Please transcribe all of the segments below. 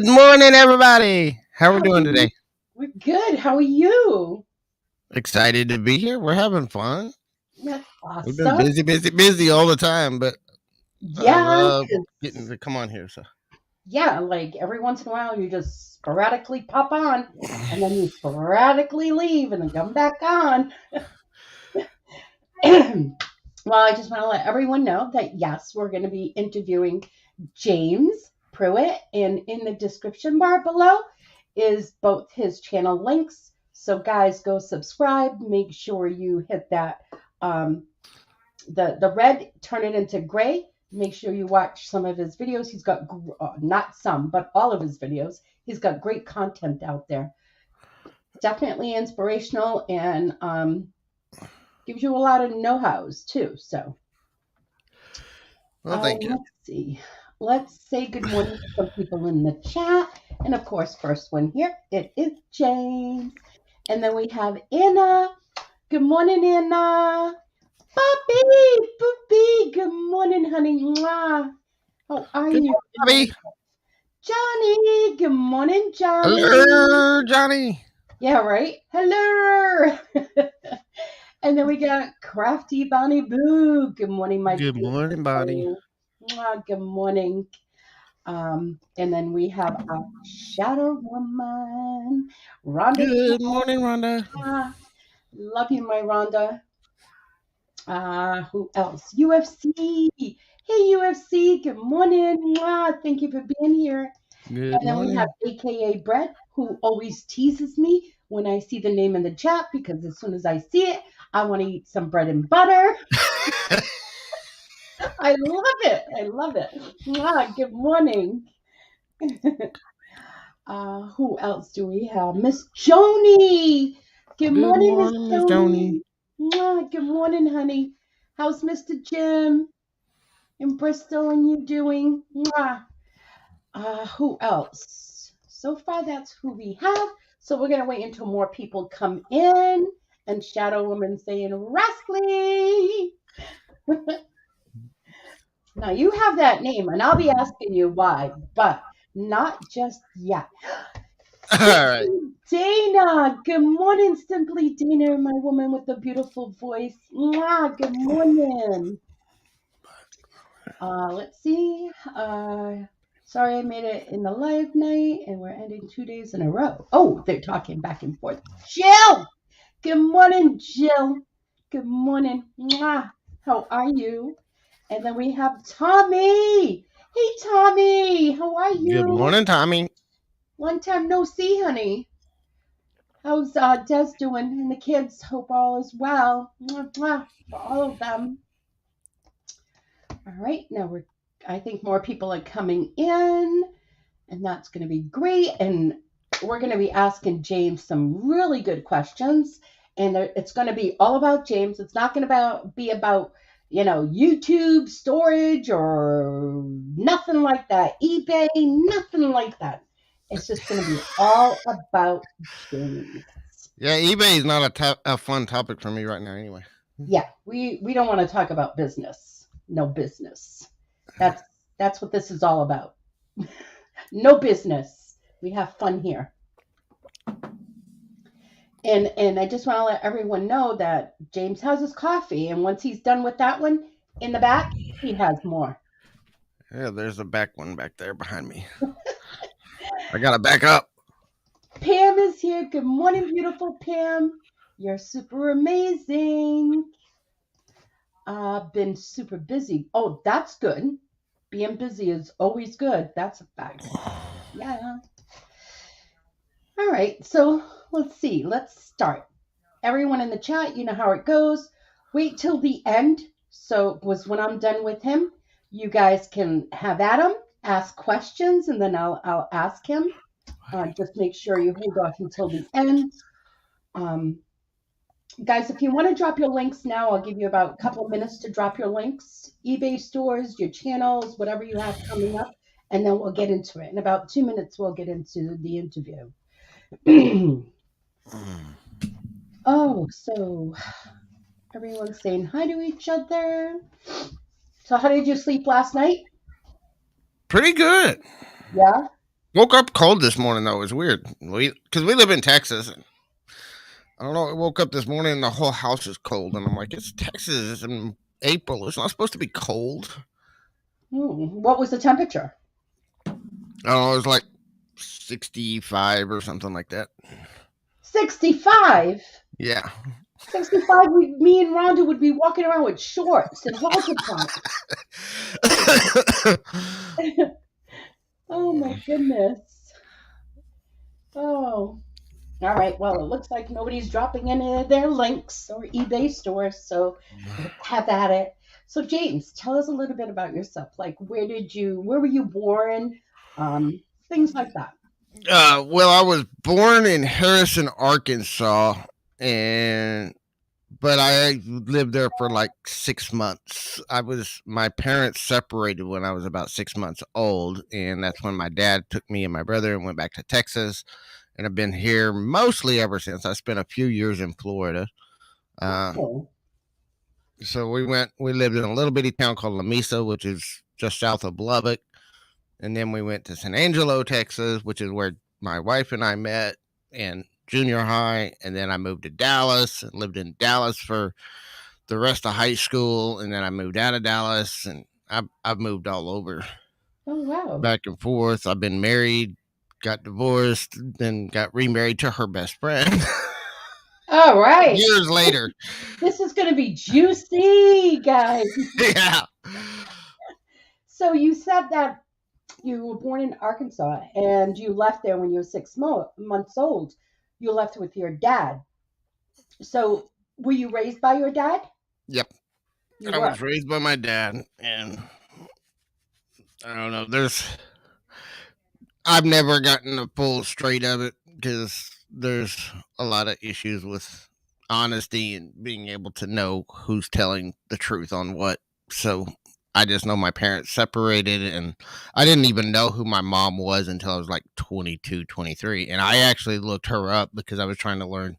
Good morning, everybody. How are we How doing are you? today? We're good. How are you? Excited to be here. We're having fun. That's We've been awesome. busy all the time, but I Yeah, love getting 'cause- to come on here. So, yeah, like every once in a while you just sporadically pop on and then you sporadically leave and then come back on. Well, I just want to let everyone know that yes, we're going to be interviewing James Pruitt, and in the description bar below is both his channel links. So, guys, go subscribe. Make sure you hit that um, the red, turn it into gray. Make sure you watch some of his videos. He's got not some, but all of his videos. He's got great content out there. Definitely inspirational and gives you a lot of know-hows too. So well, thank you. let's see. Let's say good morning to some people in the chat. And of course, first one here, it is James. And then we have Anna. Good morning, Anna. Poppy, Poopy, good morning, honey. Mwah. How are Good you? morning, Bobby. Johnny, good morning, Johnny. Hello, Johnny. Yeah, right. Hello. And then we got Crafty Bonnie Boo. Good morning, my Good morning, buddy. beautiful. Mwah, good morning. And then we have our shadow woman, Rhonda. Good morning, Rhonda. Love you, my Rhonda. Who else? UFC. Hey, UFC. Good morning. Mwah. Thank you for being here. Good And then we have morning. AKA Brett, who always teases me when I see the name in the chat because as soon as I see it, I want to eat some bread and butter. I love it. I love it. Mwah. Good morning. Who else do we have? Miss Joni. Good Good morning, Miss morning, Miss Joni. Joni. Mwah. Good morning, honey. How's Mr. Jim in Bristol and you doing? Mwah. Who else? So far, that's who we have. So we're gonna wait until more people come in. And Shadow Woman saying Rascally. Now you have that name, and I'll be asking you why, but not just yet. All right. Simply Dana. Good morning, Simply Dana, my woman with the beautiful voice. Mwah, good morning. Let's see. Sorry I made it in the live night, and we're ending 2 days in a row. Oh, they're talking back and forth. Jill! Good morning, Jill. Good morning. Mwah. How are you? And then we have Tommy. Hey, Tommy. How are Good you? morning, Tommy. Long time no see, honey. How's Des doing? And the kids? Hope all is well. Mwah, mwah, for all of them. All right, now I think more people are coming in, and that's going to be great. And we're going to be asking James some really good questions, and it's going to be all about James. It's not going to be about YouTube storage or nothing like that, eBay, nothing like that. It's just going to be all about James. Yeah, eBay is not a fun topic for me right now, anyway. Yeah, we don't want to talk about business. No business. That's what this is all about. No business. We have fun here. And I just want to let everyone know that James has his coffee, and once he's done with that one in the back, he has more. Yeah, there's a back one back there behind me. I gotta back up. Pam is here. Good morning, beautiful Pam. You're super amazing. Been super busy. Oh, that's good. Being busy is always good. That's a fact. Yeah. All right. So let's see. Let's start. Everyone in the chat, you know how it goes. Wait till the end. So was when I'm done with him, you guys can have at him, ask questions, and then I'll ask him. Just make sure you hold off until the end. Guys, if you want to drop your links now, I'll give you about a couple of minutes to drop your links, eBay stores, your channels, whatever you have coming up, and then we'll get into it. In about 2 minutes, we'll get into the interview. Oh, so everyone's saying hi to each other. So how did you sleep last night? Pretty good. Yeah? Woke up cold this morning though. It was weird. Because we live in Texas. And I don't know. I woke up this morning and the whole house is cold, and I'm like, it's Texas. It's in April. It's not supposed to be cold. What was the temperature? I don't know. It was like 65 or something like that. 65. Yeah. 65. Me and Rhonda would be walking around with shorts and halter tops. Oh my goodness. Oh. All right. Well, it looks like nobody's dropping any of their links or eBay stores, so let's have at it. So, James, tell us a little bit about yourself. Like, where were you born? Things like that. Well, I was born in Harrison, Arkansas, and but I lived there for like 6 months. My parents separated when I was about 6 months old, and that's when my dad took me and my brother and went back to Texas. And I've been here mostly ever since. I spent a few years in Florida. Uh, Oh, so we lived in a little bitty town called La Mesa, which is just south of Lubbock. And then we went to San Angelo, Texas, which is where my wife and I met in junior high. And then I moved to Dallas and lived in Dallas for the rest of high school. And then I moved out of Dallas, and I've moved all over, oh wow. back and forth. I've been married, got divorced, then got remarried to her best friend All right. years later. This is going to be juicy, guys. Yeah. So you said that you were born in Arkansas and you left there when you were months old. You left with your dad. So were you raised by your dad? Yep. You I were. was raised by my dad, and I don't know. I've never gotten a full straight of it because there's a lot of issues with honesty and being able to know who's telling the truth on what. So I just know my parents separated, and I didn't even know who my mom was until I was like 22, 23. And I actually looked her up because I was trying to learn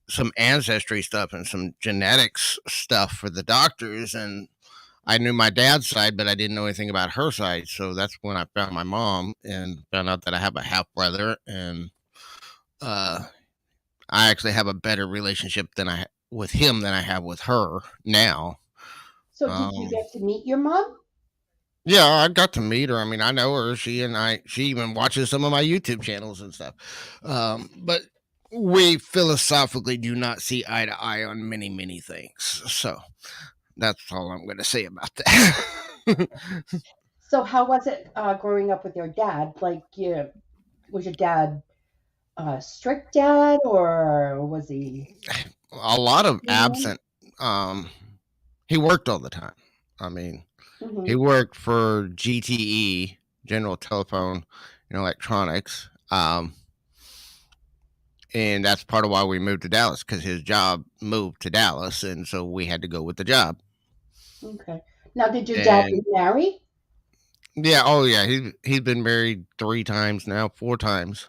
some ancestry stuff and some genetics stuff for the doctors. And I knew my dad's side, but I didn't know anything about her side. So that's when I found my mom and found out that I have a half brother, and uh, I actually have a better relationship with him than I have with her now. So did you Um, get to meet your mom? yeah, I got to meet her. I mean, I know her. She even watches some of my YouTube channels and stuff. But we philosophically do not see eye to eye on many, many things. So that's all I'm going to say about that. So how was it growing up with your dad? Like, was your dad a strict dad or was he? A lot of Mhm. absent. Um, he worked all the time. I mean, he Mhm. worked for GTE, General Telephone and Electronics. And that's part of why we moved to Dallas, because his job moved to Dallas, and so we had to go with the job. Okay. Now, did your dad And remarry? yeah, oh yeah, he's been married 3 times now, 4 times.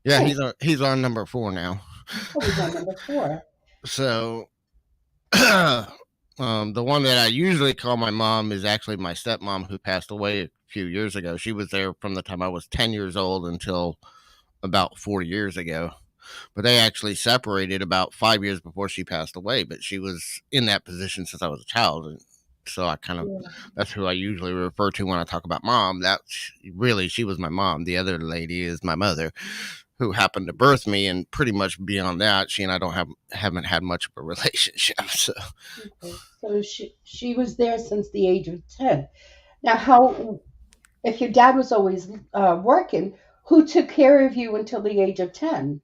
Yeah, Oh, he's on number 4 now. oh, he's on number four. So the one that I usually call my mom is actually my stepmom, who passed away a few years ago. She was there from the time I was 10 years old until about 4 years ago. But they actually separated about 5 years before she passed away. But she was in that position since I was a child. And so Yeah. that's who I usually refer to when I talk about mom. She was my mom. The other lady is my mother, who happened to birth me. And pretty much beyond that, she and I haven't had much of a relationship. So, Okay. So she was there since the age of 10. Now, how if your dad was always working, who took care of you until the age of 10?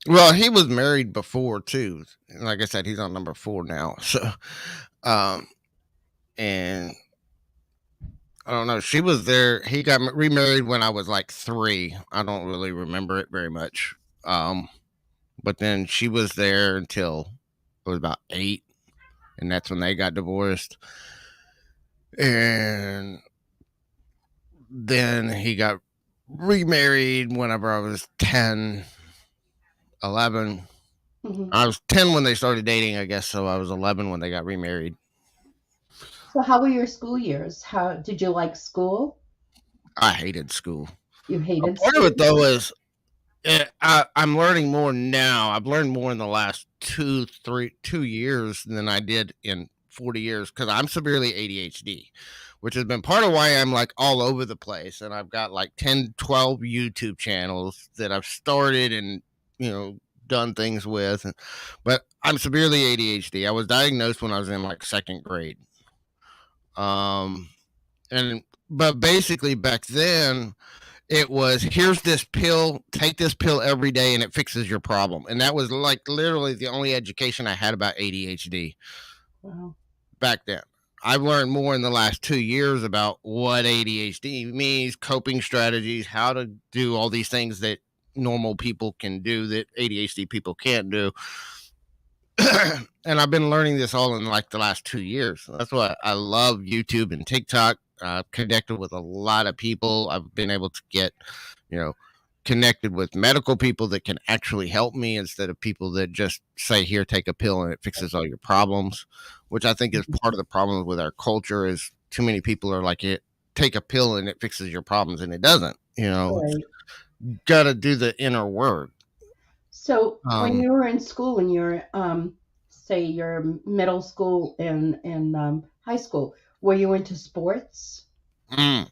well, he was married before too. Like I said, he's on number 4 now. So, um, and I don't know. She was there. He got remarried when I was like 3. I don't really remember it very much. Um, but then she was there until I was about 8, and that's when they got divorced. And then he got remarried whenever I was 10, 11. Hmm. I was 10 when they started dating, I guess. So I was 11 when they got remarried. So how were your school years? How did you like school? I hated school. You A hated part of it school? though is I'm learning more now. I've learned more in the last 2 years than I did in 40 years because I'm severely ADHD, which has been part of why I'm like all over the place. And I've got like 10, 12 YouTube channels that I've started and, you know, done things with. But I'm severely ADHD. I was diagnosed when I was in like second grade. Um, and, but basically back then, it was here's this pill, take this pill every day and it fixes your problem. And that was like literally the only education I had about ADHD Wow. back then. I've learned more in the last 2 years about what ADHD means, coping strategies, how to do all these things that normal people can do that ADHD people can't do. And I've been learning this all in like the last 2 years. That's why I love YouTube and TikTok. I've connected with a lot of people. I've been able to get, you know, connected with medical people that can actually help me instead of people that just say, here, take a pill and it fixes all your problems, which I think is part of the problem with our culture is too many people are like, it, take a pill and it fixes your problems. And it doesn't, you know, Right. got to do the inner work. So when Um, you were in school, when you're say your middle school and high school, were you into sports?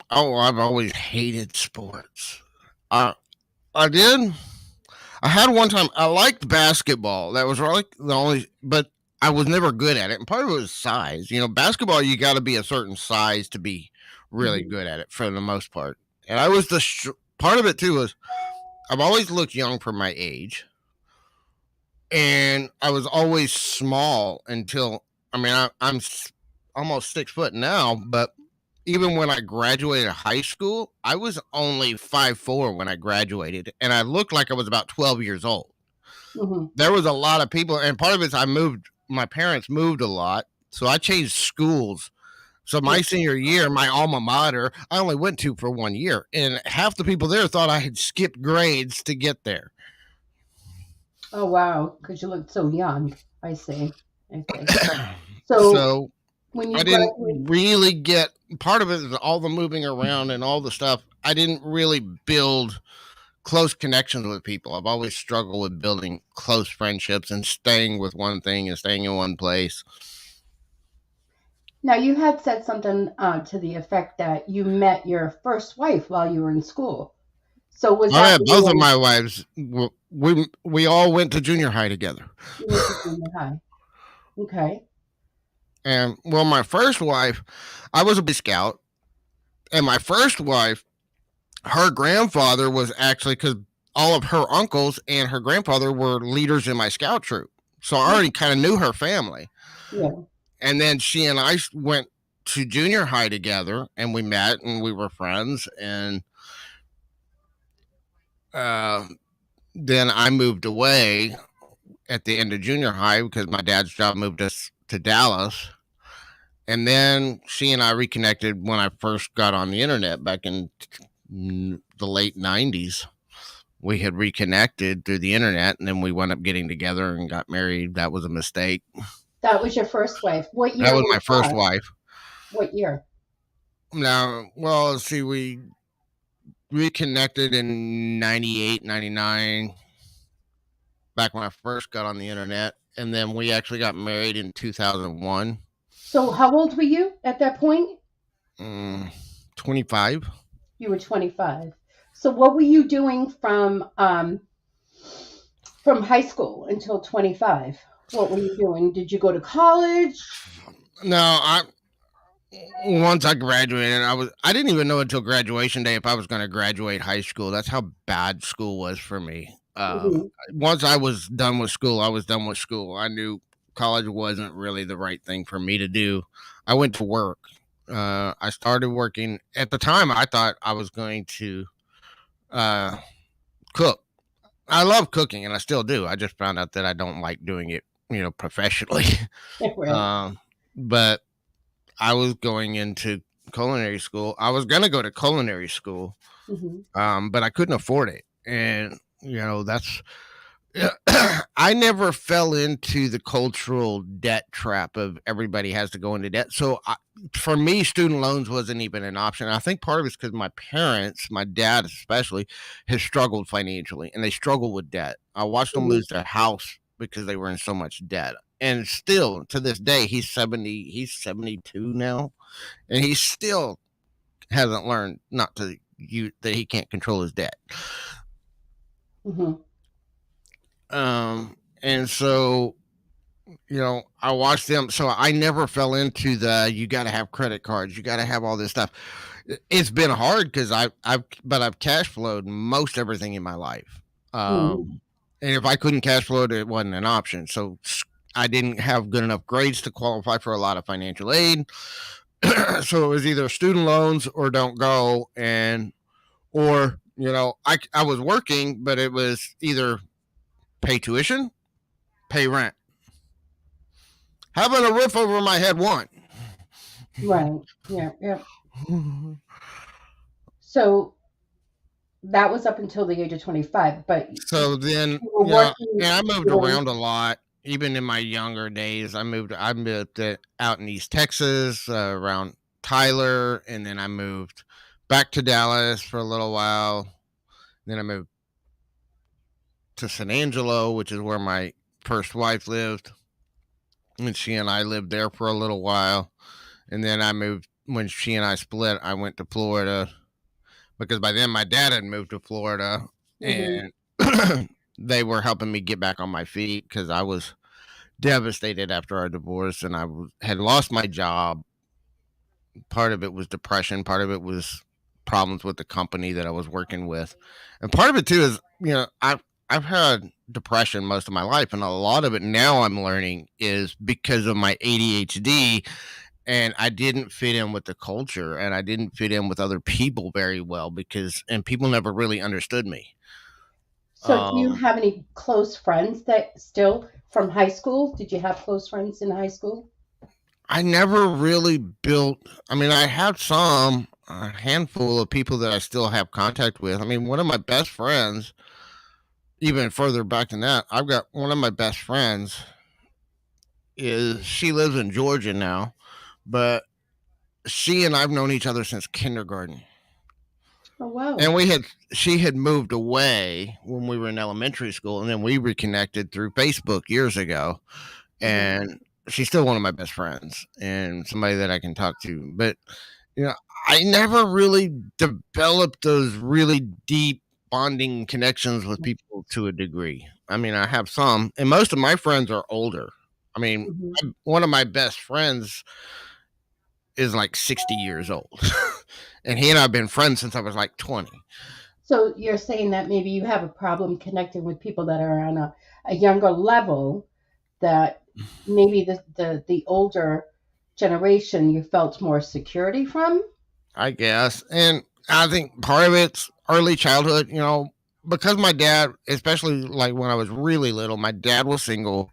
oh, I've always hated sports. I, I did. I had one time I liked basketball. That was really the only, but I was never good at it. And part of it was size. You know, basketball you got to be a certain size to be really Hmm. good at it for the most part. And I was part of it too was I've always looked young for my age, and I was always small until I mean almost 6 foot now, but even when I graduated high school, I was only 5'4" when I graduated, and I looked like I was about 12 years old. Hmm. There was a lot of people, and part of it is I moved. My parents moved a lot, so I changed schools. So Yeah. my senior year, my alma mater, I only went to for 1 year, and half the people there thought I had skipped grades to get there. Oh wow, because you looked so young. I see. I see. So So when I you didn't graduated, really get part of it is all the moving around and all the stuff. I didn't really build close connections with people. I've always struggled with building close friendships and staying with one thing and staying in one place. now you had said something to the effect that you met your first wife while you were in school. So was I that met when you both were of my wives. We all went to junior high together, you went to junior high? Okay. and well, my first wife, I was a Boy Scout, and my first wife, her grandfather was actually because all of her uncles and her grandfather were leaders in my scout troop, so I already kind of knew her family. Yeah. And then she and I went to junior high together, and we met and we were friends, and uh, then I moved away at the end of junior high because my dad's job moved us to Dallas. And then she and I reconnected when I first got on the internet back in the late 90s. We had reconnected through the internet and then we wound up getting together and got married. That was a mistake. That was your first wife. What That year was was my first that? wife. What year? Now, well, let's see, we reconnected in 98, 99, back when I first got on the internet. And then we actually got married in 2001. So how old were you at that point? Mm, 25. You were 25. So what were you doing from high school until 25? What were you doing? Did you go to college? No, I once I graduated, I didn't even know until graduation day if I was going to graduate high school. That's how bad school was for me. Hmm. Once I was done with school, I was done with school. I knew college wasn't really the right thing for me to do. I went to work. I started working at the time. I thought I was going to uh, cook. I love cooking, and I still do. I just found out that I don't like doing it, you know, professionally. Right. um, but I was going into culinary school. I was gonna go to culinary school, Hmm. but I couldn't afford it, and you know that's I never fell into the cultural debt trap of everybody has to go into debt. So for me, student loans wasn't even an option. I think part of it's because my parents, my dad especially, has struggled financially and they struggle with debt. I watched them Mhm. lose their house because they were in so much debt. And still to this day, he's 72 now, and he still hasn't learned not to you that he can't control his debt. Mhm. And so I watched them. So I never fell into the you got to have credit cards, you got to have all this stuff. It's been hard because I've cash flowed most everything in my life. Mhm. And if I couldn't cash flow it, it wasn't an option. So I didn't have good enough grades to qualify for a lot of financial aid. So it was either student loans or don't go, and or I was working, but it was either pay tuition, pay rent. Having a roof over my head won. Right. Yeah. Yeah. So that was up until the age of 25, but So then, you were working and I moved doing. around a lot. Even in my younger days, I moved out in East Texas, around Tyler, and then I moved back to Dallas for a little while. Then I moved to San Angelo, which is where my first wife lived, and she and I lived there for a little while. And then I moved when she and I split. I went to Florida because by then my dad had moved to Florida, Mhm. and they were helping me get back on my feet because I was devastated after our divorce, and had lost my job. Part of it was depression, part of it was problems with the company that I was working with, and part of it too is I've had depression most of my life, and a lot of it now I'm learning is because of my ADHD, and I didn't fit in with the culture, and I didn't fit in with other people very well and people never really understood me. So do you Um, have any close friends that still from high school? Did you have close friends in high school? I never really built. I mean, I have a handful of people that I still have contact with. I mean, one of my best friends, even further back than that, I've got one of my best friends is she lives in Georgia now, but she and I've known each other since kindergarten. Oh wow. And she had moved away when we were in elementary school, and then we reconnected through Facebook years ago. Mhm. And she's still one of my best friends and somebody that I can talk to. But you know, I never really developed those really deep bonding connections with people to a degree. I mean, I have some, and most of my friends are older. I mean, Mhm. one of my best friends is like 60 years old. And he and I have been friends since I was like 20. So you're saying that maybe you have a problem connecting with people that are on a younger level that maybe the older generation you felt more security from? I guess. And I think part of it's early childhood, because my dad, especially like when I was really little, my dad was single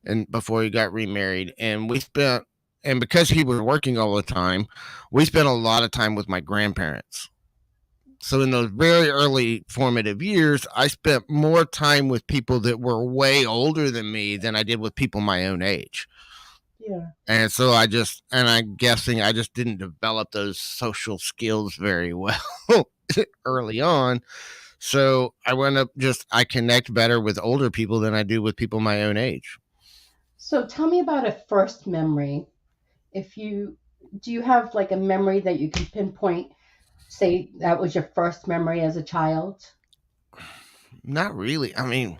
and before he got remarried. And because he was working all the time, we spent a lot of time with my grandparents. So in those very early formative years, I spent more time with people that were way older than me than I did with people my own age. Yeah. And so I'm guessing I just didn't develop those social skills very well early on. So I went up I connect better with older people than I do with people my own age. So tell me about a first memory. If you do you have like a memory that you can pinpoint, say that was your first memory as a child? Not really. I mean,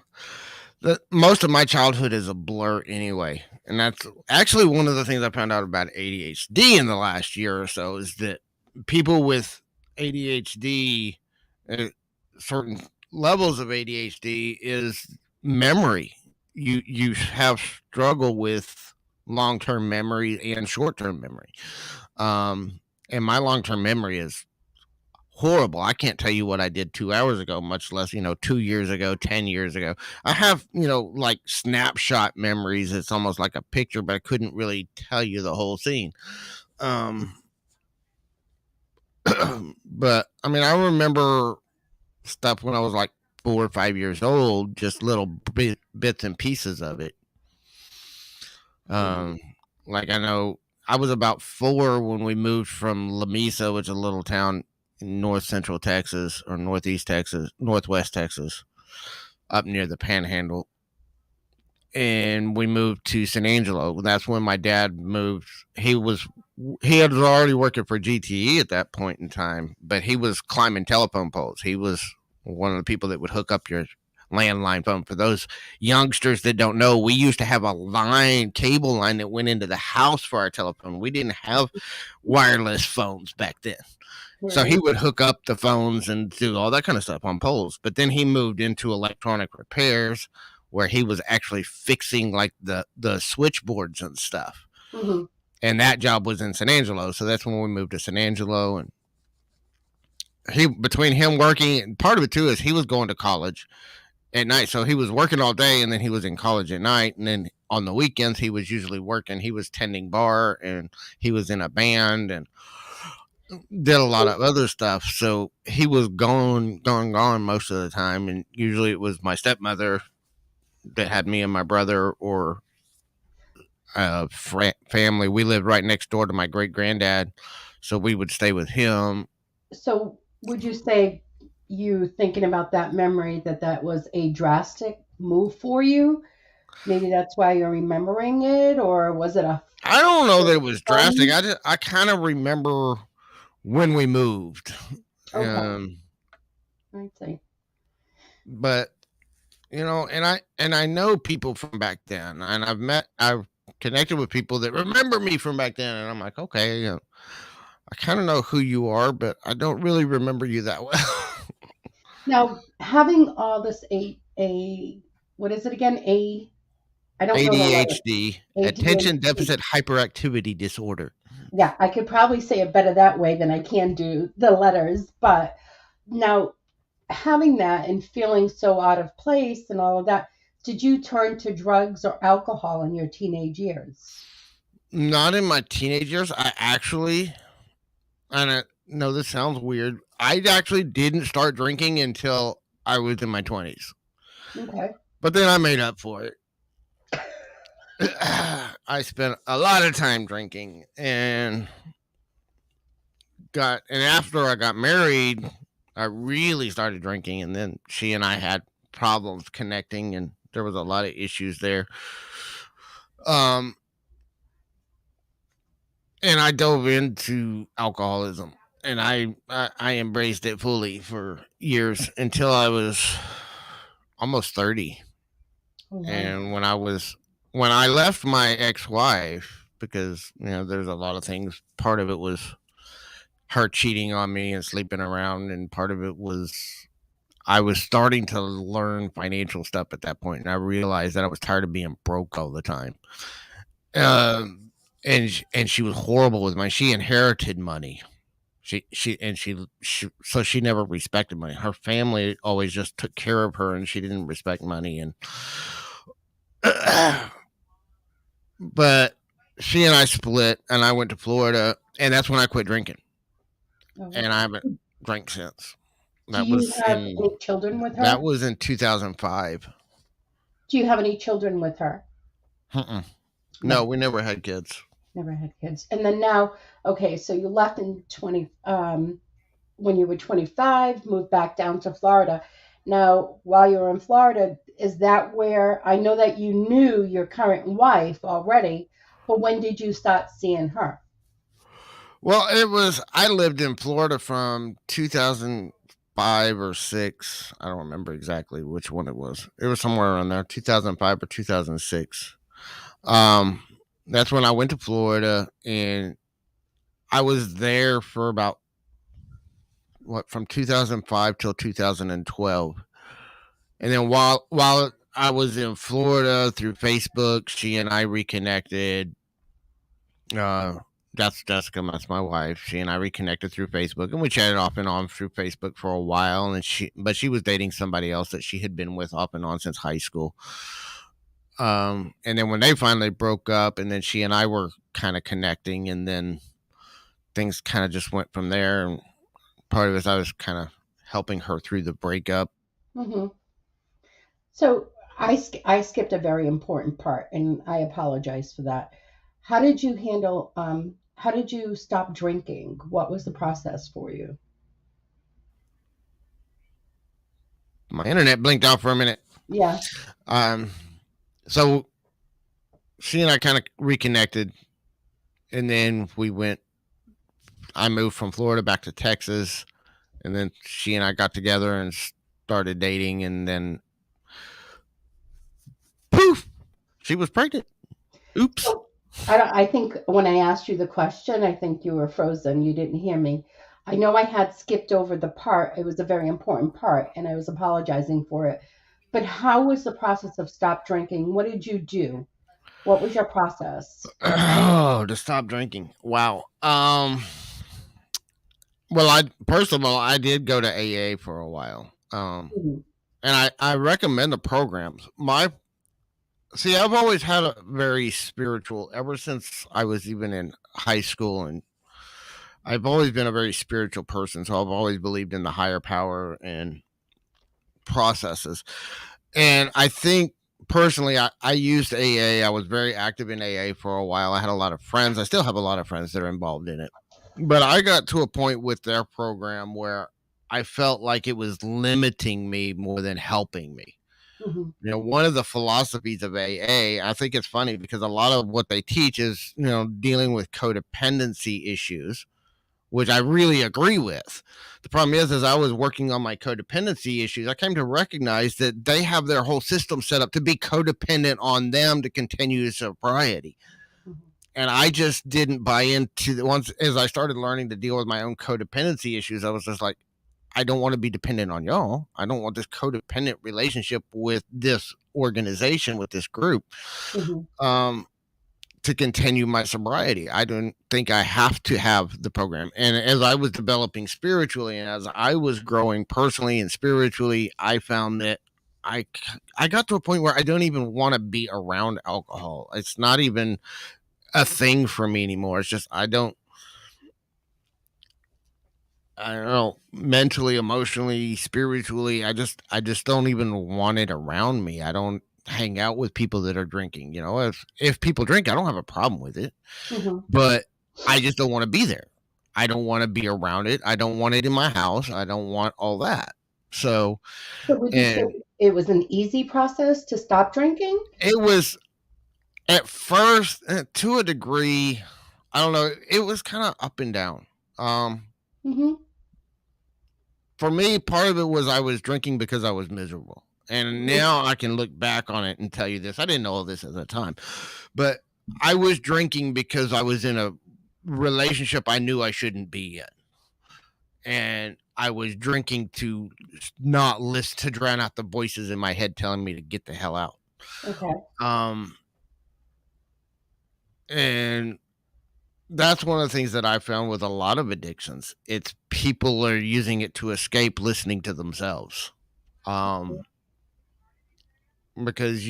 most of my childhood is a blur anyway. And that's actually one of the things I found out about ADHD in the last year or so is that people with ADHD, uh, certain levels of ADHD, is memory. You have struggle with long term memory and short term memory. Um, and my long term memory is horrible. I can't tell you what I did 2 hours ago, much less, 2 years ago, 10 years ago. I have, like snapshot memories. It's almost like a picture, but I couldn't really tell you the whole scene. Um, but I mean, I remember stuff when I was like 4 or 5 years old, just little bits and pieces of it. Mhm. Um, like I know I was about 4 when we moved from Lamesa, which is a little town in north central Texas or northeast Texas, northwest Texas, up near the Panhandle, and we moved to San Angelo. That's when my dad moved. He had already working for GTE at that point in time, but he was climbing telephone poles. He was one of the people that would hook up your landline phone. For those youngsters that don't know, we used to have a cable line that went into the house for our telephone. We didn't have wireless phones back then. So he Right. would hook up the phones and do all that kind of stuff on poles. But then he moved into electronic repairs where he was actually fixing like the switchboards and stuff. Hmm. And that job was in San Angelo. So that's when we moved to San Angelo. And he, between him working, and part of it too is he was going to college at night. So he was working all day and then he was in college at night. And then on the weekends, he was usually working. He was tending bar and he was in a band and did a lot of other stuff. So he was gone most of the time. And usually it was my stepmother that had me and my brother or family. We lived right next door to my great granddad. So we would stay with him. So, would you say you thinking about that memory that that was a drastic move for you? Maybe that's why you're remembering it, or was it a I don't know that it was drastic. fun? I kind of remember when we moved. Okay, Um, I see. but and I know people from back then, and I've connected with people that remember me from back then, and I'm like, okay, I kind of know who you are, but I don't really remember you that well. Now, having all this a what is it again? A I don't know the letter. ADHD, attention ADHD. deficit hyperactivity disorder. Yeah, I could probably say it better that way than I can do the letters. But now, having that and feeling so out of place and all of that, did you turn to drugs or alcohol in your teenage years? Not in my teenage years. I actually, and I know this sounds weird. I actually didn't start drinking until I was in my 20s, Okay. but then I made up for it. I spent a lot of time drinking and after I got married, I really started drinking, and then she and I had problems connecting, and there was a lot of issues there. Um, and I dove into alcoholism, and I embraced it fully for years until I was almost 30. Oh, wow. And when I left my ex-wife, because there's a lot of things. Part of it was her cheating on me and sleeping around, and part of it was I was starting to learn financial stuff at that point, and I realized that I was tired of being broke all the time. Um, and she was horrible with money. She inherited money. So she never respected money. Her family always just took care of her, and she didn't respect money. And but she and I split, and I went to Florida, and that's when I quit drinking, Oh, and wow. I haven't drank since. Do That you was have in any children with that her? was in 2005. Do you have any children with her? Mm-mm. No, No, we never had kids. never had kids. And then now, okay, so you left in 20, when you were 25, moved back down to Florida. Now, while you were in Florida, is that where I know that you knew your current wife already, but when did you start seeing her? Well, I lived in Florida from 2005 or 6. I don't remember exactly which one it was. It was somewhere around there, 2005 or 2006. Um, that's when I went to Florida, and I was there for about from 2005 till 2012. And then while I was in Florida through Facebook, she and I reconnected. Uh, that's Jessica. That's my wife. She and I reconnected through Facebook, and we chatted off and on through Facebook for a while. And she was dating somebody else that she had been with off and on since high school. And then when they finally broke up, and then she and I were kind of connecting, and then things kind of just went from there. And part of it, I was kind of helping her through the breakup. Hmm. So I skipped a very important part, and I apologize for that. How did you handle? How did you stop drinking? What was the process for you? My internet blinked out for a minute. Yeah. Um, so she and I kind of reconnected, and then we went. I moved from Florida back to Texas, and then she and I got together and started dating, and then poof, she was pregnant. Oops. So I think when I asked you the question, I think you were frozen. You didn't hear me. I know I had skipped over the part. It was a very important part, and I was apologizing for it. But how was the process of stop drinking? What did you do? What was your process? Oh, to stop drinking. Wow. Well, I first of all, I did go to AA for a while. Mhm, And I recommend the programs. My see, I've always had a very spiritual ever since I was even in high school, and I've always been a very spiritual person. So I've always believed in the higher power and processes. And I think personally, I used AA. I was very active in AA for a while. I had a lot of friends. I still have a lot of friends that are involved in it. But I got to a point with their program where I felt like it was limiting me more than helping me. mhm, One of the philosophies of AA, I think it's funny because a lot of what they teach is, dealing with codependency issues, which I really agree with. The problem is I was working on my codependency issues. I came to recognize that they have their whole system set up to be codependent on them to continue sobriety. mhm, And I just didn't buy into the once as I started learning to deal with my own codependency issues. I was just like, I don't want to be dependent on y'all. I don't want this codependent relationship with this organization, with this group. mhm, Um, to continue my sobriety. I don't think I have to have the program. And as I was developing spiritually and as I was growing personally and spiritually, I found that I I got to a point where I don't even want to be around alcohol. It's not even a thing for me anymore. It's just I don't know, mentally, emotionally, spiritually, I just don't even want it around me. I don't hang out with people that are drinking. If people drink, I don't have a problem with it, mhm. but I just don't want to be there. I don't want to be around it. I don't want it in my house. I don't want all that. So, So would you say and it was an easy process to stop drinking? it was at first to a degree, I don't know, it was kind of up and down. Um Hmm. for me, part of it was I was drinking because I was miserable. And now I can look back on it and tell you this. I didn't know all this at the time, but I was drinking because I was in a relationship I knew I shouldn't be in. And I was drinking to not listen to drown out the voices in my head telling me to get the hell out. Okay. Um, and that's one of the things that I found with a lot of addictions. It's people are using it to escape listening to themselves. Um, because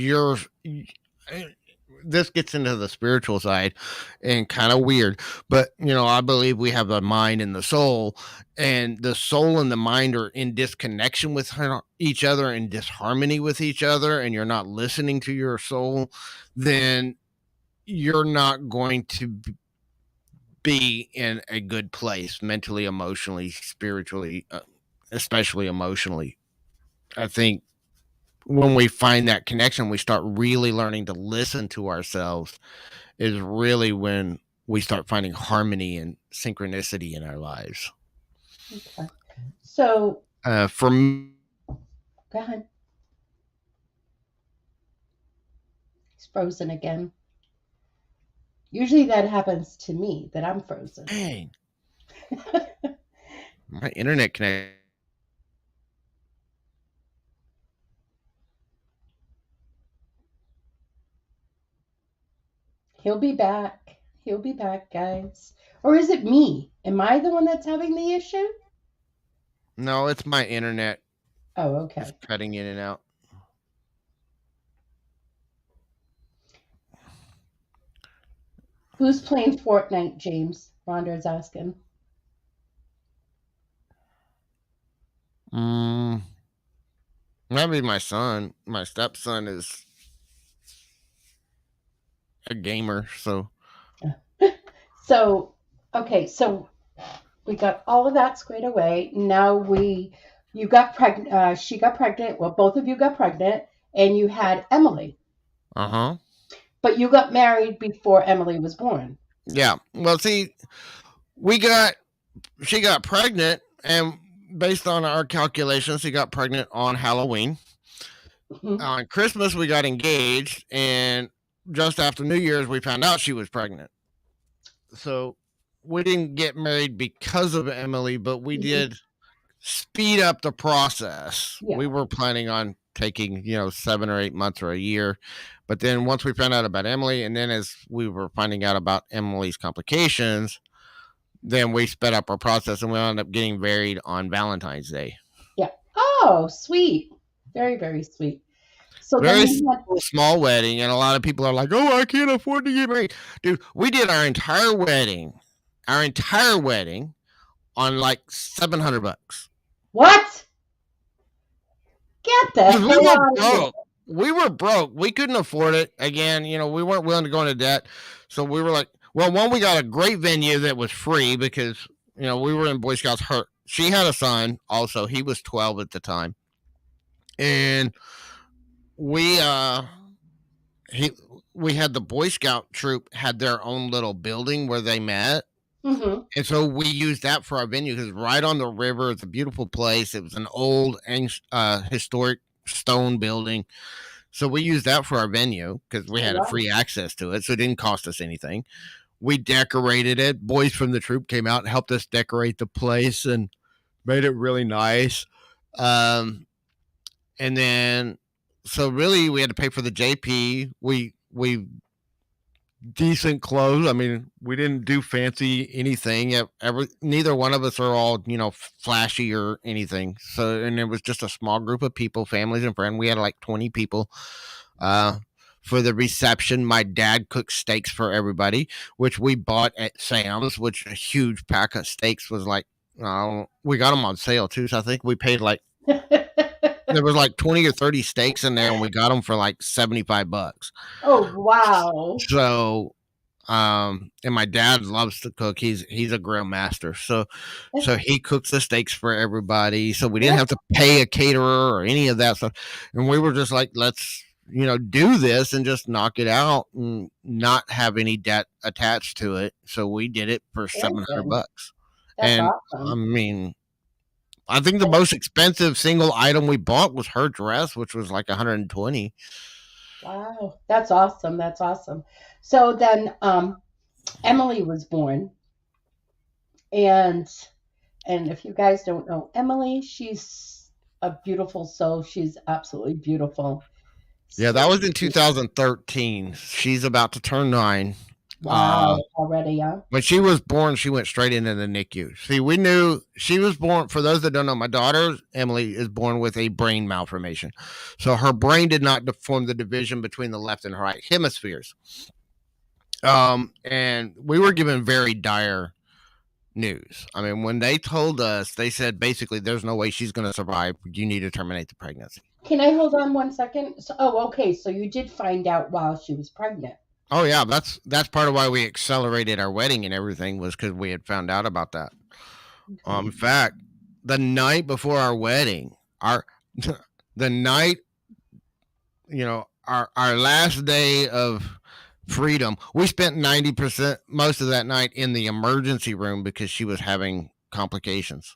this gets into the spiritual side and kind of weird, but I believe we have a mind and the soul, and the soul and the mind are in disconnection with each other, in disharmony with each other, and you're not listening to your soul, then you're not going to be in a good place mentally, emotionally, spiritually, especially emotionally. I think when we find that connection, we start really learning to listen to ourselves, is really when we start finding harmony and synchronicity in our lives. Okay. So For me, go ahead. It's frozen again. Usually that happens to me that I'm frozen. dang, my internet connection. He'll be back. He'll be back, guys. Or is it me? Am I the one that's having the issue? No, it's my internet Oh, is okay. cutting in and out. Who's playing Fortnite, James? Rhonda's asking. Mm, That'd be my son. My stepson is a gamer, so So, okay, so we got all of that squared away. Now you got pregnant. She got pregnant. Well, both of you got pregnant, and you had Emily. uh-huh. But you got married before Emily was born. Yeah. Well, see, we got she got pregnant, and based on our calculations, she got pregnant on Halloween. Mhm. On Christmas, we got engaged, and just after New Year's, we found out she was pregnant. So we didn't get married because of Emily, but we Mhm. did speed up the process. Yeah, We were planning on taking, 7 or 8 months or a year. But then once we found out about Emily, and then as we were finding out about Emily's complications, then we sped up our process and we wound up getting married on Valentine's Day. yeah. Oh, sweet. Very, very sweet. So then Very you had. simple, small wedding, and a lot of people are like, "Oh, I can't afford to get married." Dude, we did our entire wedding on like $700. What? Get the We hell were out of here. broke. We were broke. We couldn't afford it. Again, we weren't willing to go into debt. So we were like, well, one, we got a great venue that was free because, we were in Boy Scouts. She had a son also. He was 12 at the time. And we, he, we had the Boy Scout troop had their own little building where they met. Mm-hmm. And so we used that for our venue because right on the river. It's a beautiful place. It was an old, historic stone building. So we used that for our venue because we Oh, had a wow. free access to it. So it didn't cost us anything. We decorated it. Boys from the troop came out and helped us decorate the place and made it really nice. Um, and then, so really, we had to pay for the JP. We decent clothes. I mean, we didn't do fancy anything. Neither one of us are all flashy or anything. So, and it was just a small group of people, families and friends. We had like 20 people. Uh, for the reception, my dad cooked steaks for everybody, which we bought at Sam's. Which a huge pack of steaks was like, we got them on sale too. So I think we paid like there was like 20 or 30 steaks in there, and we got them for like $75. Oh, wow. So and my dad loves to cook. He's a grill master. So he cooks the steaks for everybody. So we didn't have to pay a caterer or any of that stuff. And we were just like, let's do this and just knock it out and not have any debt attached to it. So we did it for Very good. $700. That's And I awesome. mean, I think the most expensive single item we bought was her dress, which was like 120. Wow. That's awesome. That's awesome. So then Emily was born, and if you guys don't know Emily, she's a beautiful soul. She's absolutely beautiful. Yeah, that Sweet. was in 2013. She's about to turn 9. Uh, Wow. Already, yeah. when she was born, she went straight into the NICU. See, we knew she was born. For those that don't know, my daughter Emily is born with a brain malformation, so her brain did not form the division between the left and right hemispheres. And we were given very dire news. I mean, when they told us, they said basically, "There's no way she's going to survive. You need to terminate the pregnancy." Can I hold on 1 second? So, oh, okay. So you did find out while she was pregnant. Oh yeah, that's part of why we accelerated our wedding and everything was because we had found out about that. Okay. In fact, the night before our wedding, our the night, our last day of freedom, we spent 90% most of that night in the emergency room because she was having complications.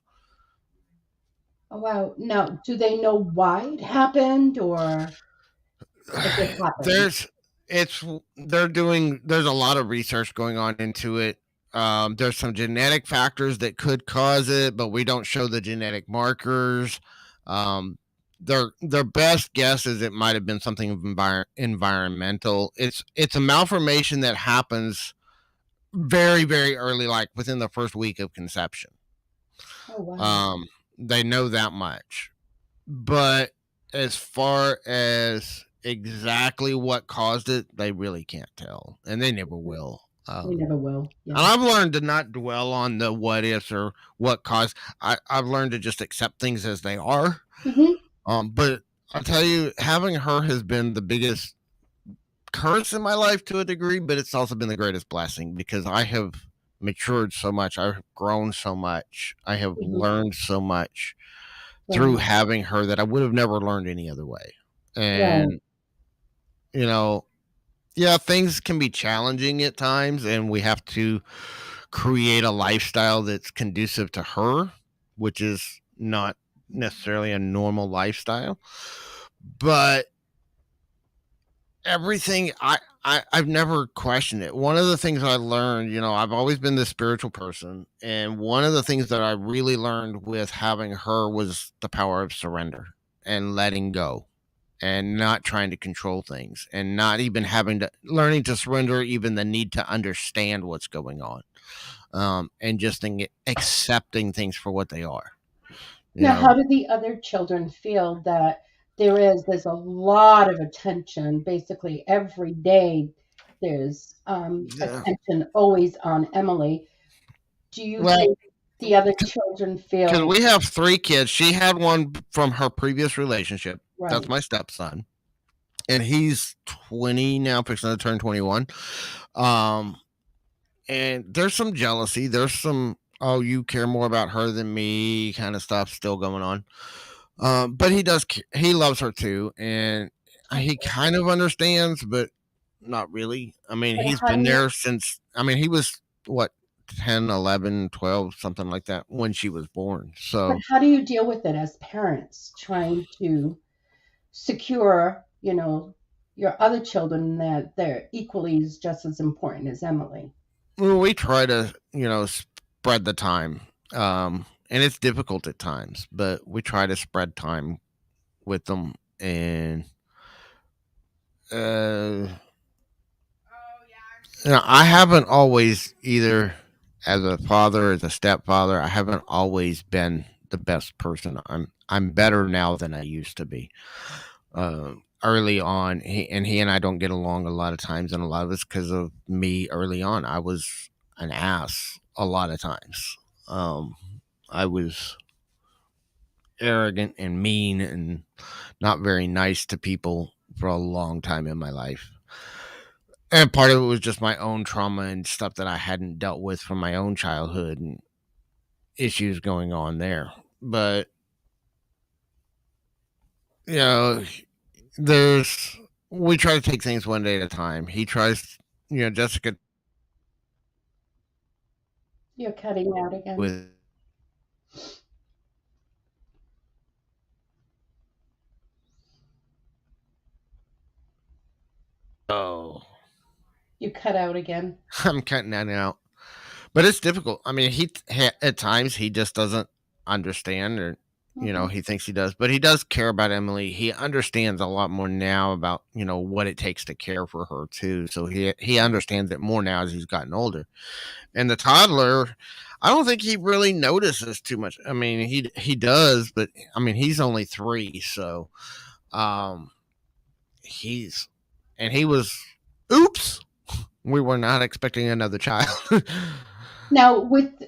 Oh, wow. Now, do they know why it happened or it just happened? there's it's there's a lot of research going on into it. There's some genetic factors that could cause it, but we don't show the genetic markers. um, their best guess is it might have been something environmental. It's a malformation that happens very very early, like within the first week of conception. Oh, wow. um, they know that much. But as far as exactly what caused it, they really can't tell, and they never will. We never will. And Yeah. I've learned to not dwell on the what ifs or what caused. I've learned to just accept things as they are. Hmm. But I'll tell you, having her has been the biggest curse in my life to a degree, but it's also been the greatest blessing because I have matured so much. I've grown so much. I have Mhm. learned so much through Right, having her that I would have never learned any other way. right. And, you know, yeah, things can be challenging at times, and we have to create a lifestyle that's conducive to her, which is not necessarily a normal lifestyle. But everything I've never questioned it. One of the things I learned, I've always been this spiritual person, and one of the things that I really learned with having her was the power of surrender and letting go and not trying to control things and not even having to learning to surrender even the need to understand what's going on, and just accepting things for what they are. You Now, how know, do the other children feel that there's a lot of attention basically every day? There's yeah. attention always on Emily. Do you Well, think the other children because feel we have three kids. She had one from her previous relationship. That's right? my stepson, and he's 20 now, fixing to turn 21. Um, and there's some jealousy. There's some, oh, you care more about her than me kind of stuff still going on. But he loves her too, and he Okay. kind of understands, but not really. I mean, But he's how do been you there since, I mean, he was what, 10, 11, 12, something like that when she was born. but So, how do you deal with it as parents trying to secure, your other children that they're equally just as important as Emily? well, we try to, spread the time. And it's difficult at times, but we try to spread time with them. And, uh, I haven't always either, as a father, as a stepfather, I haven't always been the best person. I'm better now than I used to be. Early on, he and I don't get along a lot of times, and a lot of it's because of me. Early on, I was an ass a lot of times. Um, I was arrogant and mean and not very nice to people for a long time in my life. And part of it was just my own trauma and stuff that I hadn't dealt with from my own childhood and issues going on there. But, you know, there's, we try to take things one day at a time. He tries, Jessica You're cutting out again. with, oh, You cut out again. I'm cutting that out. But it's difficult. I mean, at times he just doesn't understand, or Hmm. he thinks he does, but he does care about Emily. He understands a lot more now about what it takes to care for her too. So he understands it more now as he's gotten older. And the toddler, I don't think he really notices too much. I mean, he does, but I mean he's only 3, so um he's and he was, oops, we were not expecting another child. Now, with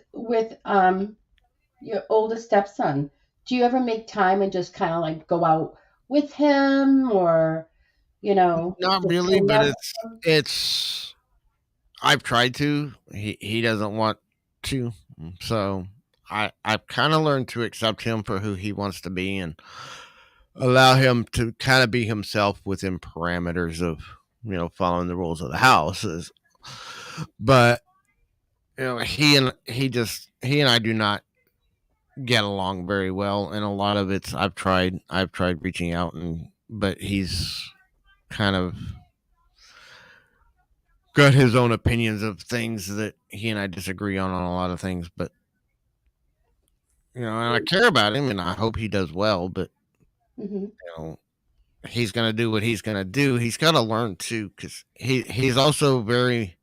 your oldest stepson, do you ever make time and just kind of like go out with him, or Not just really, hang but out it's with him? it's I've tried to. He doesn't want to. So I've kind of learned to accept him for who he wants to be and allow him to kind of be himself within parameters of following the rules of the house. But he and I do not get along very well, and a lot of it's I've tried reaching out, and but he's kind of got his own opinions of things that he and I disagree on a lot of things. But and I care about him, and I hope he does well. But Hmm. you know, he's gonna do what he's gonna do. He's got to learn too, because he's also very.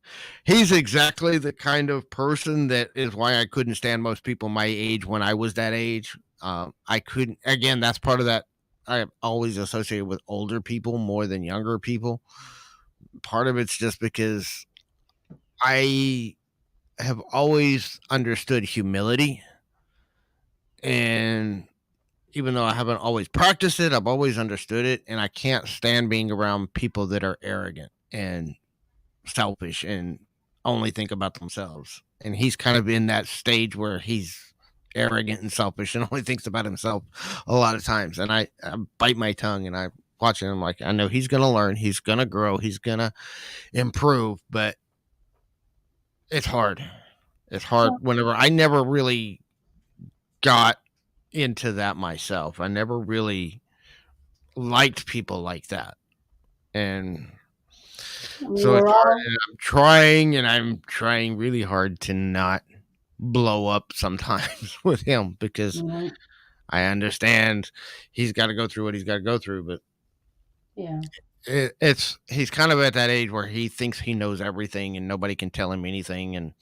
He's exactly the kind of person that is why I couldn't stand most people my age when I was that age. I couldn't. Again, that's part of that. I always associated with older people more than younger people. Part of it's just because I have always understood humility, and even though I haven't always practiced it, I've always understood it, and I can't stand being around people that are arrogant and selfish and only think about themselves. And he's kind of in that stage where he's arrogant and selfish and only thinks about himself a lot of times. And I bite my tongue and I watch him like I know he's gonna learn, he's gonna grow, he's gonna improve, but it's hard. It's hard So, whenever I never really got into that myself. I never really liked people like that. And I mean, so we're it's hard. all And I'm trying really hard to not blow up sometimes with him because right. I understand he's got to go through what he's got to go through. But Yeah. it's he's kind of at that age where he thinks he knows everything and nobody can tell him anything. And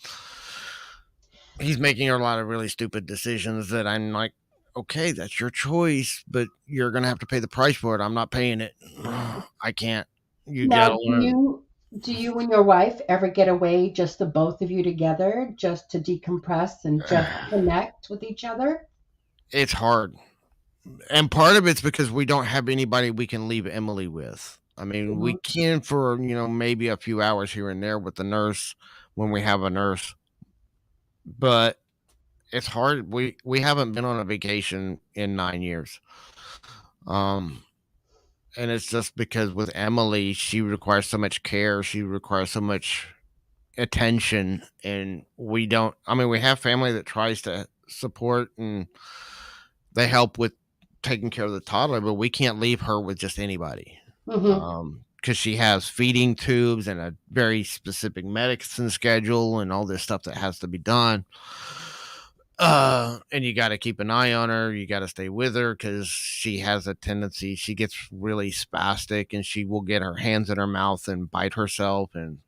he's making a lot of really stupid decisions that I'm like, okay, that's your choice, but you're gonna have to pay the price for it. I'm not paying it. I can't. You Now, gotta learn. do you and your wife ever get away, just the both of you together, just to decompress and just connect with each other? It's hard, and part of it's because we don't have anybody we can leave Emily with. I mean, we Mhm. can for maybe a few hours here and there with the nurse when we have a nurse, but it's hard. We haven't been on a vacation in 9 years. Um, and it's just because with Emily, she requires so much care. She requires so much attention, and we don't. I mean, we have family that tries to support and they help with taking care of the toddler, but we can't leave her with just anybody. Mhm. Because she has feeding tubes and a very specific medicine schedule and all this stuff that has to be done. And you got to keep an eye on her. You got to stay with her because she has a tendency. She gets really spastic and she will get her hands in her mouth and bite herself. And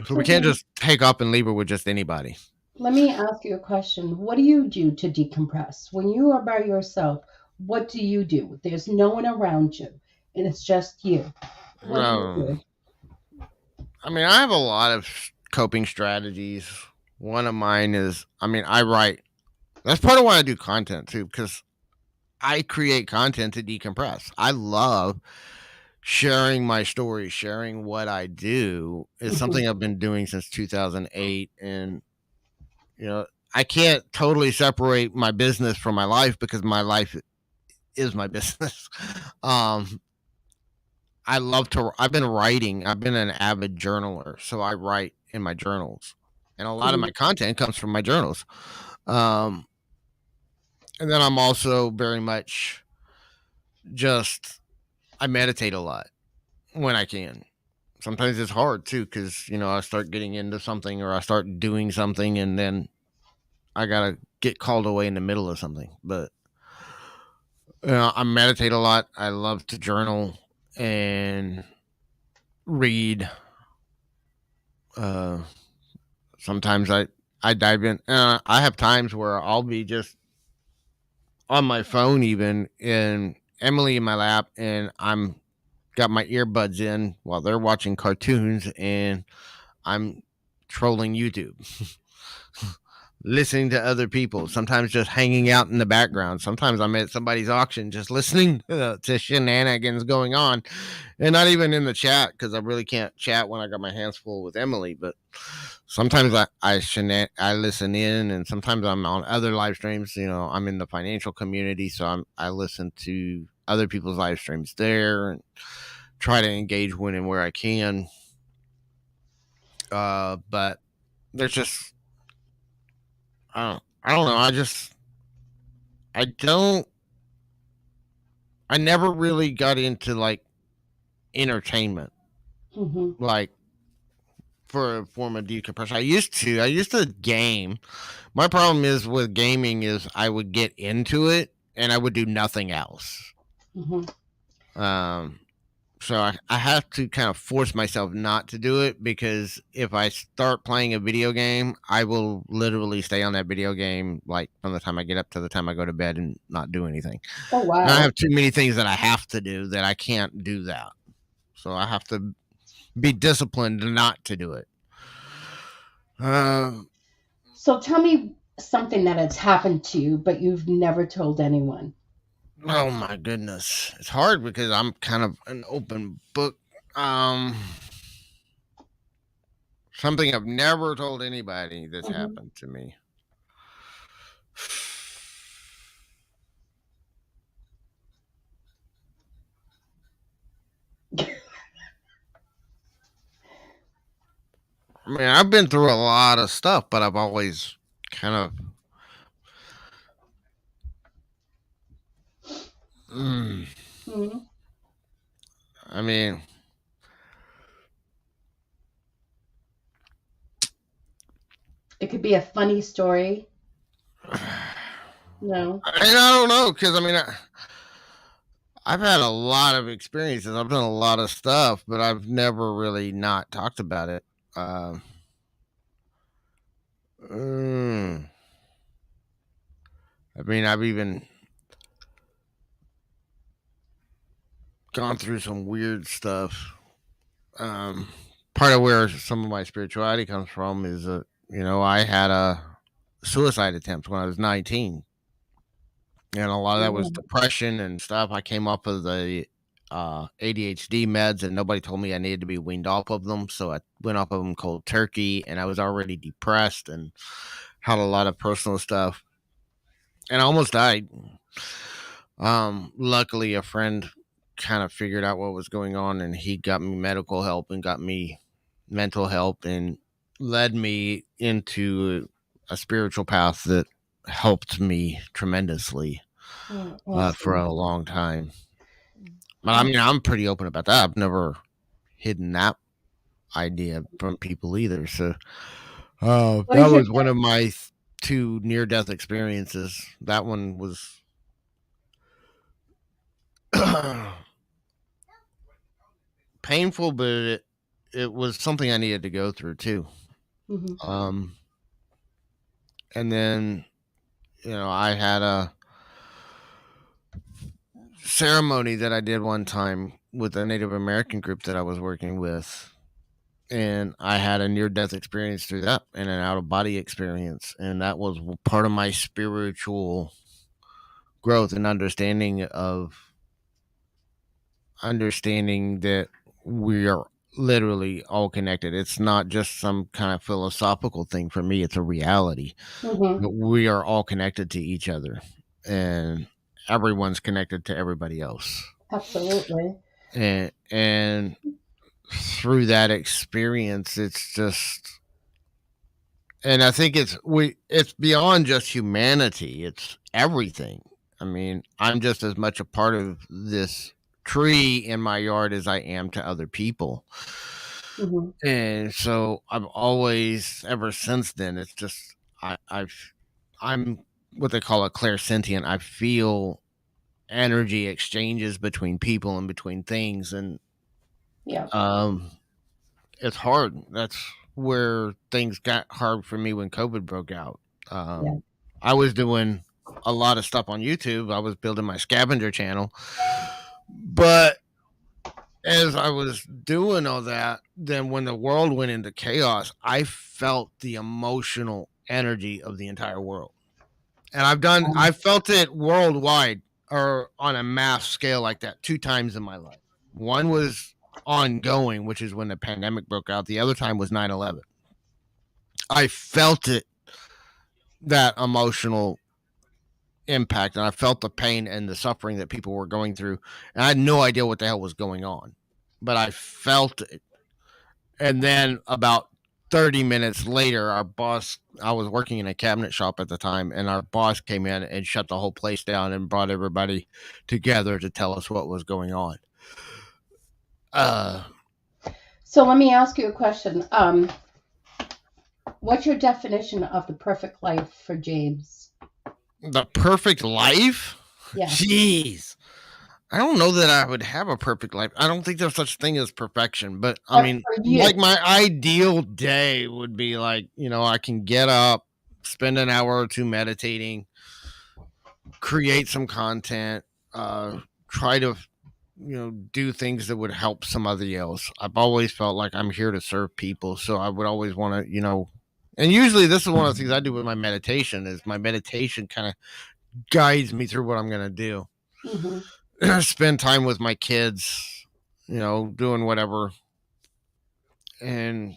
so we So can't then, just take up and leave her with just anybody. let me ask you a question. What do you do to decompress? When you are by yourself, what do you do? There's no one around you, and it's just you. What do you Um, do? I mean, I have a lot of coping strategies. One of mine is, I mean, I write. That's part of why I do content too, because I create content to decompress. I love sharing my story, sharing what I do. Is Mhm. something I've been doing since 2008, and you know, I can't totally separate my business from my life because my life is my business. um, I love to. I've been writing. I've been an avid journaler, so I write in my journals, and a lot of my Mhm. content comes from my journals. Um, and then I'm also very much just I meditate a lot when I can. Sometimes it's hard too because I start getting into something or I start doing something, and then I gotta get called away in the middle of something. But I meditate a lot. I love to journal and read. Uh, Sometimes I dive in. I have times where I'll be just on my phone, even and Emily in my lap, and I'm got my earbuds in while they're watching cartoons, and I'm trolling YouTube, listening to other people. Sometimes just hanging out in the background. Sometimes I'm at somebody's auction, just listening to shenanigans going on, and not even in the chat because I really can't chat when I got my hands full with Emily. But sometimes I listen in, and sometimes I'm on other live streams. I'm in the financial community, so I listen to other people's live streams there and try to engage when and where I can. But there's just I don't know. I don't I never really got into like entertainment, Mhm. like for a form of decompression. I used to game. My problem is with gaming is I would get into it and I would do nothing else. Mhm. Um, so I have to kind of force myself not to do it because if I start playing a video game, I will literally stay on that video game like from the time I get up to the time I go to bed and not do anything. Oh And I wow. have too many things that I have to do that I can't do that. So I have to be disciplined not to do it. Uh, So tell me. something that has happened to you, but you've never told anyone. Oh my goodness. It's hard because I'm kind of an open book. Um Something I've never told anybody that's Hmm. happened to me. I mean, I've been through a lot of stuff, but I've always kind of mm, Hmm. I mean, It could be a funny story. and No. I don't know because I mean, I've had a lot of experiences. I've done a lot of stuff, but I've never really not talked about it. Um, mm, I mean, I've even gone through some weird stuff. Um, Part of where some of my spirituality comes from is that I had a suicide attempt when I was 19, and a lot of that was Mhm. depression and stuff. I came off of the ADHD meds, and nobody told me I needed to be weaned off of them, so I went off of them cold turkey, and I was already depressed and had a lot of personal stuff, and I almost died. Luckily, a friend kind of figured out what was going on, and he got me medical help and got me mental help and led me into a spiritual path that helped me tremendously Oh, for awesome. a long time. But I mean, I'm pretty open about that. I've never hidden that idea from people either. So What that is your was one of my two near death experiences. That one was painful, but it was something I needed to go through too. Mhm. Um, and then I had a ceremony that I did one time with a Native American group that I was working with, and I had a near death experience through that and an out of body experience, and that was part of my spiritual growth and understanding that we are literally all connected. It's not just some kind of philosophical thing for me, it's a reality. Mhm. But we are all connected to each other, and everyone's connected to everybody else. Absolutely. And through that experience, it's just, and I think it's beyond just humanity, it's everything. I mean, I'm just as much a part of this tree in my yard as I am to other people. Mhm. And so I've always, ever since then, it's just I'm what they call a clairsentient. I feel energy exchanges between people and between things, and Yeah. um it's hard. That's where things got hard for me when COVID broke out. Yeah. I was doing a lot of stuff on YouTube. I was building my scavenger channel. But as I was doing all that, then when the world went into chaos, I felt the emotional energy of the entire world. And I felt it worldwide or on a mass scale like that two times in my life. One was ongoing, which is when the pandemic broke out. The other time was 9/11. I felt it, that emotional impact, and I felt the pain and the suffering that people were going through. And I had no idea what the hell was going on, but I felt it. And then about 30 minutes later, our boss, I was working in a cabinet shop at the time, and our boss came in and shut the whole place down and brought everybody together to tell us what was going on. Uh, So let me ask you a question. What's your definition of the perfect life for James? the perfect life? Yes. Jeez. I don't know that I would have a perfect life. I don't think there's such thing as perfection, but I But mean, for like you. my ideal day would be like, I can get up, spend an hour or two meditating, create some content, try to, do things that would help somebody else. I've always felt like I'm here to serve people. So I would always want to, And usually this is one of the things I do with my meditation is my meditation kind of guides me through what I'm going to do. Mm-hmm. Spend time with my kids, doing whatever. And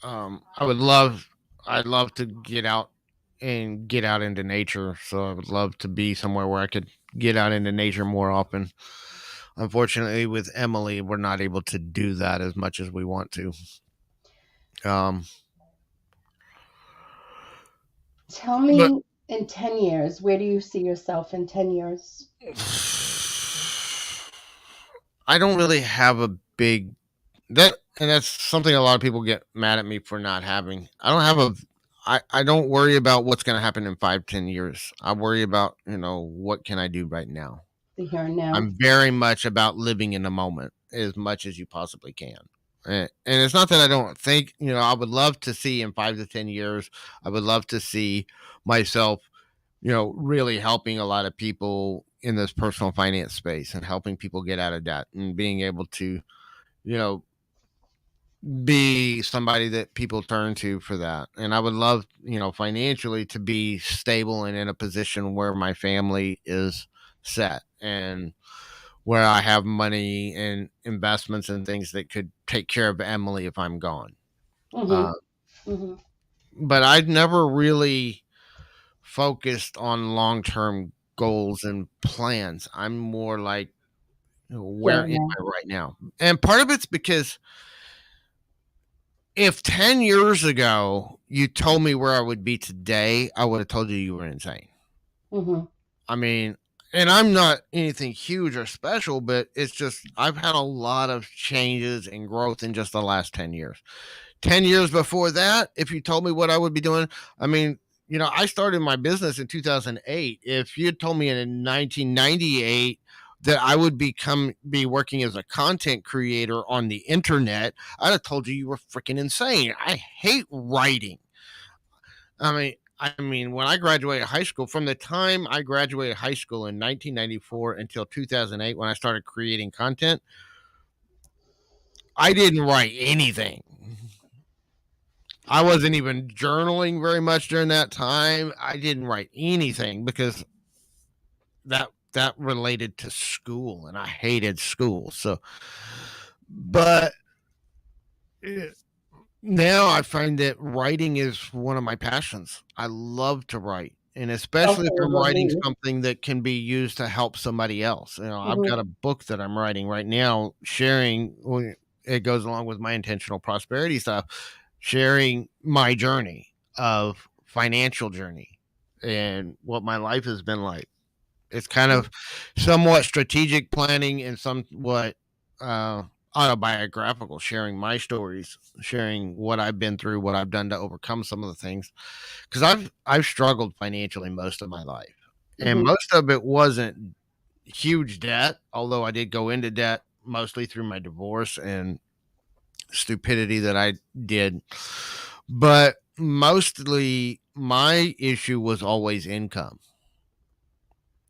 I'd love to get out into nature. So I would love to be somewhere where I could get out into nature more often. Unfortunately, with Emily, we're not able to do that as much as we want to. Um, Tell but me in 10 years, where do you see yourself in 10 years? I don't really have a big that, and that's something a lot of people get mad at me for not having. I don't worry about what's going to happen in 5, 10 years. I worry about, what can I do right now. The here and now? I'm very much about living in the moment as much as you possibly can. And it's not that I don't think, I would love to see in 5 to 10 years, I would love to see myself, really helping a lot of people in this personal finance space and helping people get out of debt and being able to, you know, be somebody that people turn to for that. And I would love, financially to be stable and in a position where my family is set and where I have money and investments and things that could take care of Emily if I'm gone. Uh, Mm-hmm. Mm-hmm. but I'd never really focused on long term goals and plans. I'm more like, Here where and am now. I right now? And part of it's because if 10 years ago you told me where I would be today, I would have told you you were insane. Mm-hmm. I mean, and I'm not anything huge or special, but it's just I've had a lot of changes and growth in just the last 10 years. 10 years before that, if you told me what I would be doing, I mean, I started my business in 2008. If you had told me in 1998 that I would be working as a content creator on the internet, I'd have told you you were freaking insane. I hate writing. I mean, when I graduated high school, from the time I graduated high school in 1994 until 2008, when I started creating content, I didn't write anything. I wasn't even journaling very much during that time. I didn't write anything because that related to school, and I hated school. So, but eh, now I find that writing is one of my passions. I love to write, and especially if Also a I'm writing relief. something that can be used to help somebody else. I've Mm-hmm. got a book that I'm writing right now, sharing. It goes along with my intentional prosperity stuff, sharing my journey of financial journey and what my life has been like. It's kind of somewhat strategic planning and somewhat uh, autobiographical, sharing my stories, sharing what I've been through, what I've done to overcome some of the things. Because I've struggled financially most of my life, and Mm-hmm. most of it wasn't huge debt, although I did go into debt mostly through my divorce and stupidity that I did. But mostly my issue was always income.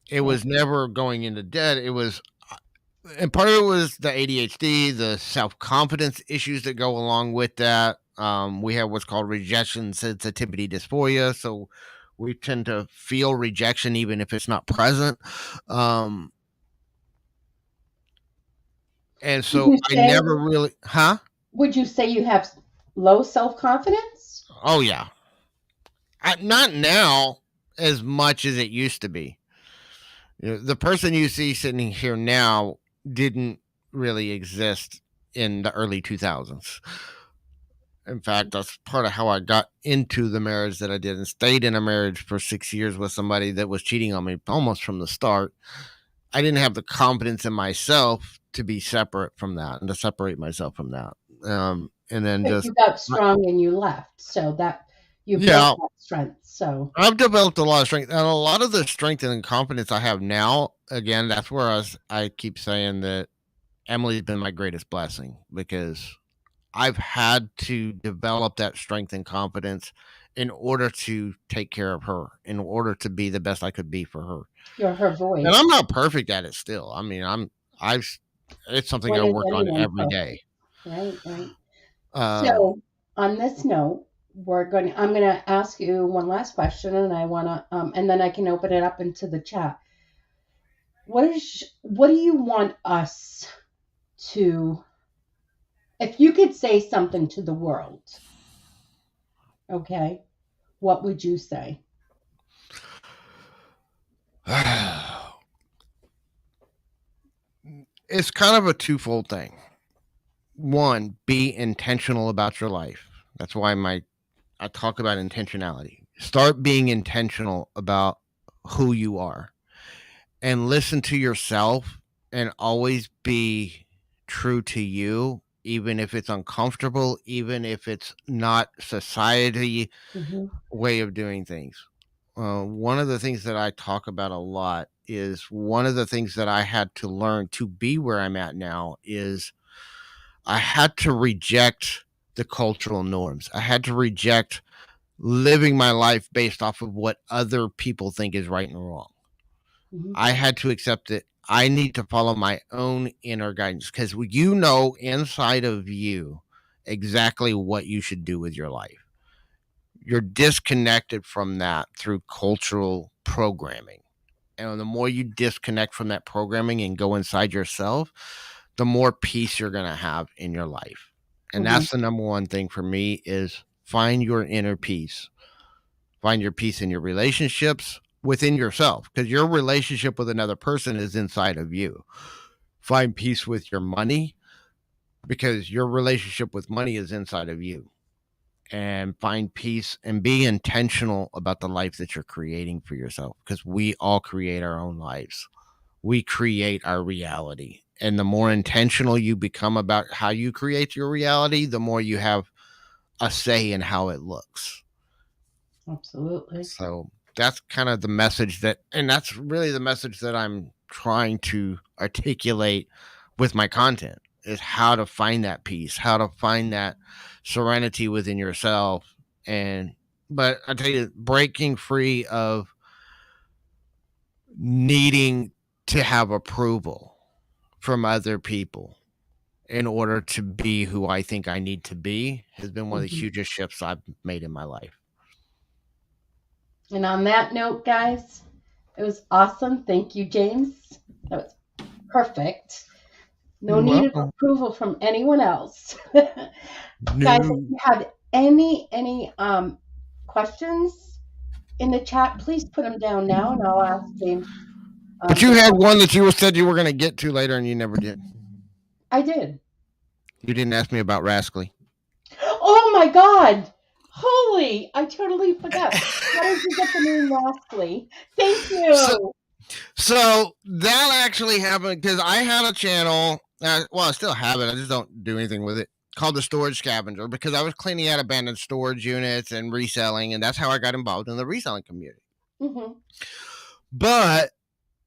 It Okay. was never going into debt. And part of it was the ADHD, the self confidence issues that go along with that. We have what's called rejection sensitivity dysphoria. So we tend to feel rejection even if it's not present. Um, and Would so you I say never really, huh? would you say you have low self-confidence? Oh, yeah. Not now as much as it used to be. The person you see sitting here now didn't really exist in the early 2000s. In fact, that's part of how I got into the marriage that I did and stayed in a marriage for 6 years with somebody that was cheating on me almost from the start. I didn't have the confidence in myself to be separate from that and to separate myself from that. And then But just, you got strong and you left, so that you built yeah, that strength. So I've developed a lot of strength, and a lot of the strength and confidence I have now. Again, that's where I keep saying that Emily's been my greatest blessing because I've had to develop that strength and confidence in order to take care of her, in order to be the best I could be for her. you're her And I'm voice. not perfect at it still. I mean, I've, it's something When I is work on anyone every perfect? day. Right, right. Um, So. on this note, I'm gonna ask you one last question, and I wanna and then I can open it up into the chat. What do you want us to, if you could say something to the world, okay, what would you say? It's kind of a twofold thing. One, be intentional about your life. That's why I talk about intentionality. Start being intentional about who you are and listen to yourself and always be true to you, even if it's uncomfortable, even if it's not society Hmm. way of doing things. One of the things that I talk about a lot is one of the things that I had to learn to be where I'm at now is I had to reject the cultural norms. I had to reject living my life based off of what other people think is right and wrong. Hmm. I had to accept that I need to follow my own inner guidance because you know inside of you exactly what you should do with your life. You're disconnected from that through cultural programming. And the more you disconnect from that programming and go inside yourself, the more peace you're going to have in your life. And Hmm. that's the number one thing for me is find your inner peace. Find your peace in your relationships within yourself because your relationship with another person is inside of you. Find peace with your money because your relationship with money is inside of you. And find peace and be intentional about the life that you're creating for yourself because we all create our own lives. We create our reality. And the more intentional you become about how you create your reality, the more you have a say in how it looks. Absolutely. So that's kind of the message and that's really the message that I'm trying to articulate with my content is how to find that peace, how to find that serenity within yourself. But I tell you, breaking free of needing to have approval from other people in order to be who I think I need to be has been one of the Hmm. hugest shifts I've made in my life. And on that note, guys, it was awesome. Thank you, James. That was perfect. No You're need of welcome. approval from anyone else. Guys, if No. you have any questions in the chat, please put them down now, and I'll ask James. But you The had one question. that you said you were going to get to later and you never did. I did. You didn't ask me about Rascally. Oh my God! Holy! I totally forgot. How did you get the name Rascally? Thank So, you. so that actually happened because I had a channel. Well, I still have it. I just don't do anything with it. Called the Storage Scavenger because I was cleaning out abandoned storage units and reselling, and that's how I got involved in the reselling community. Hmm. But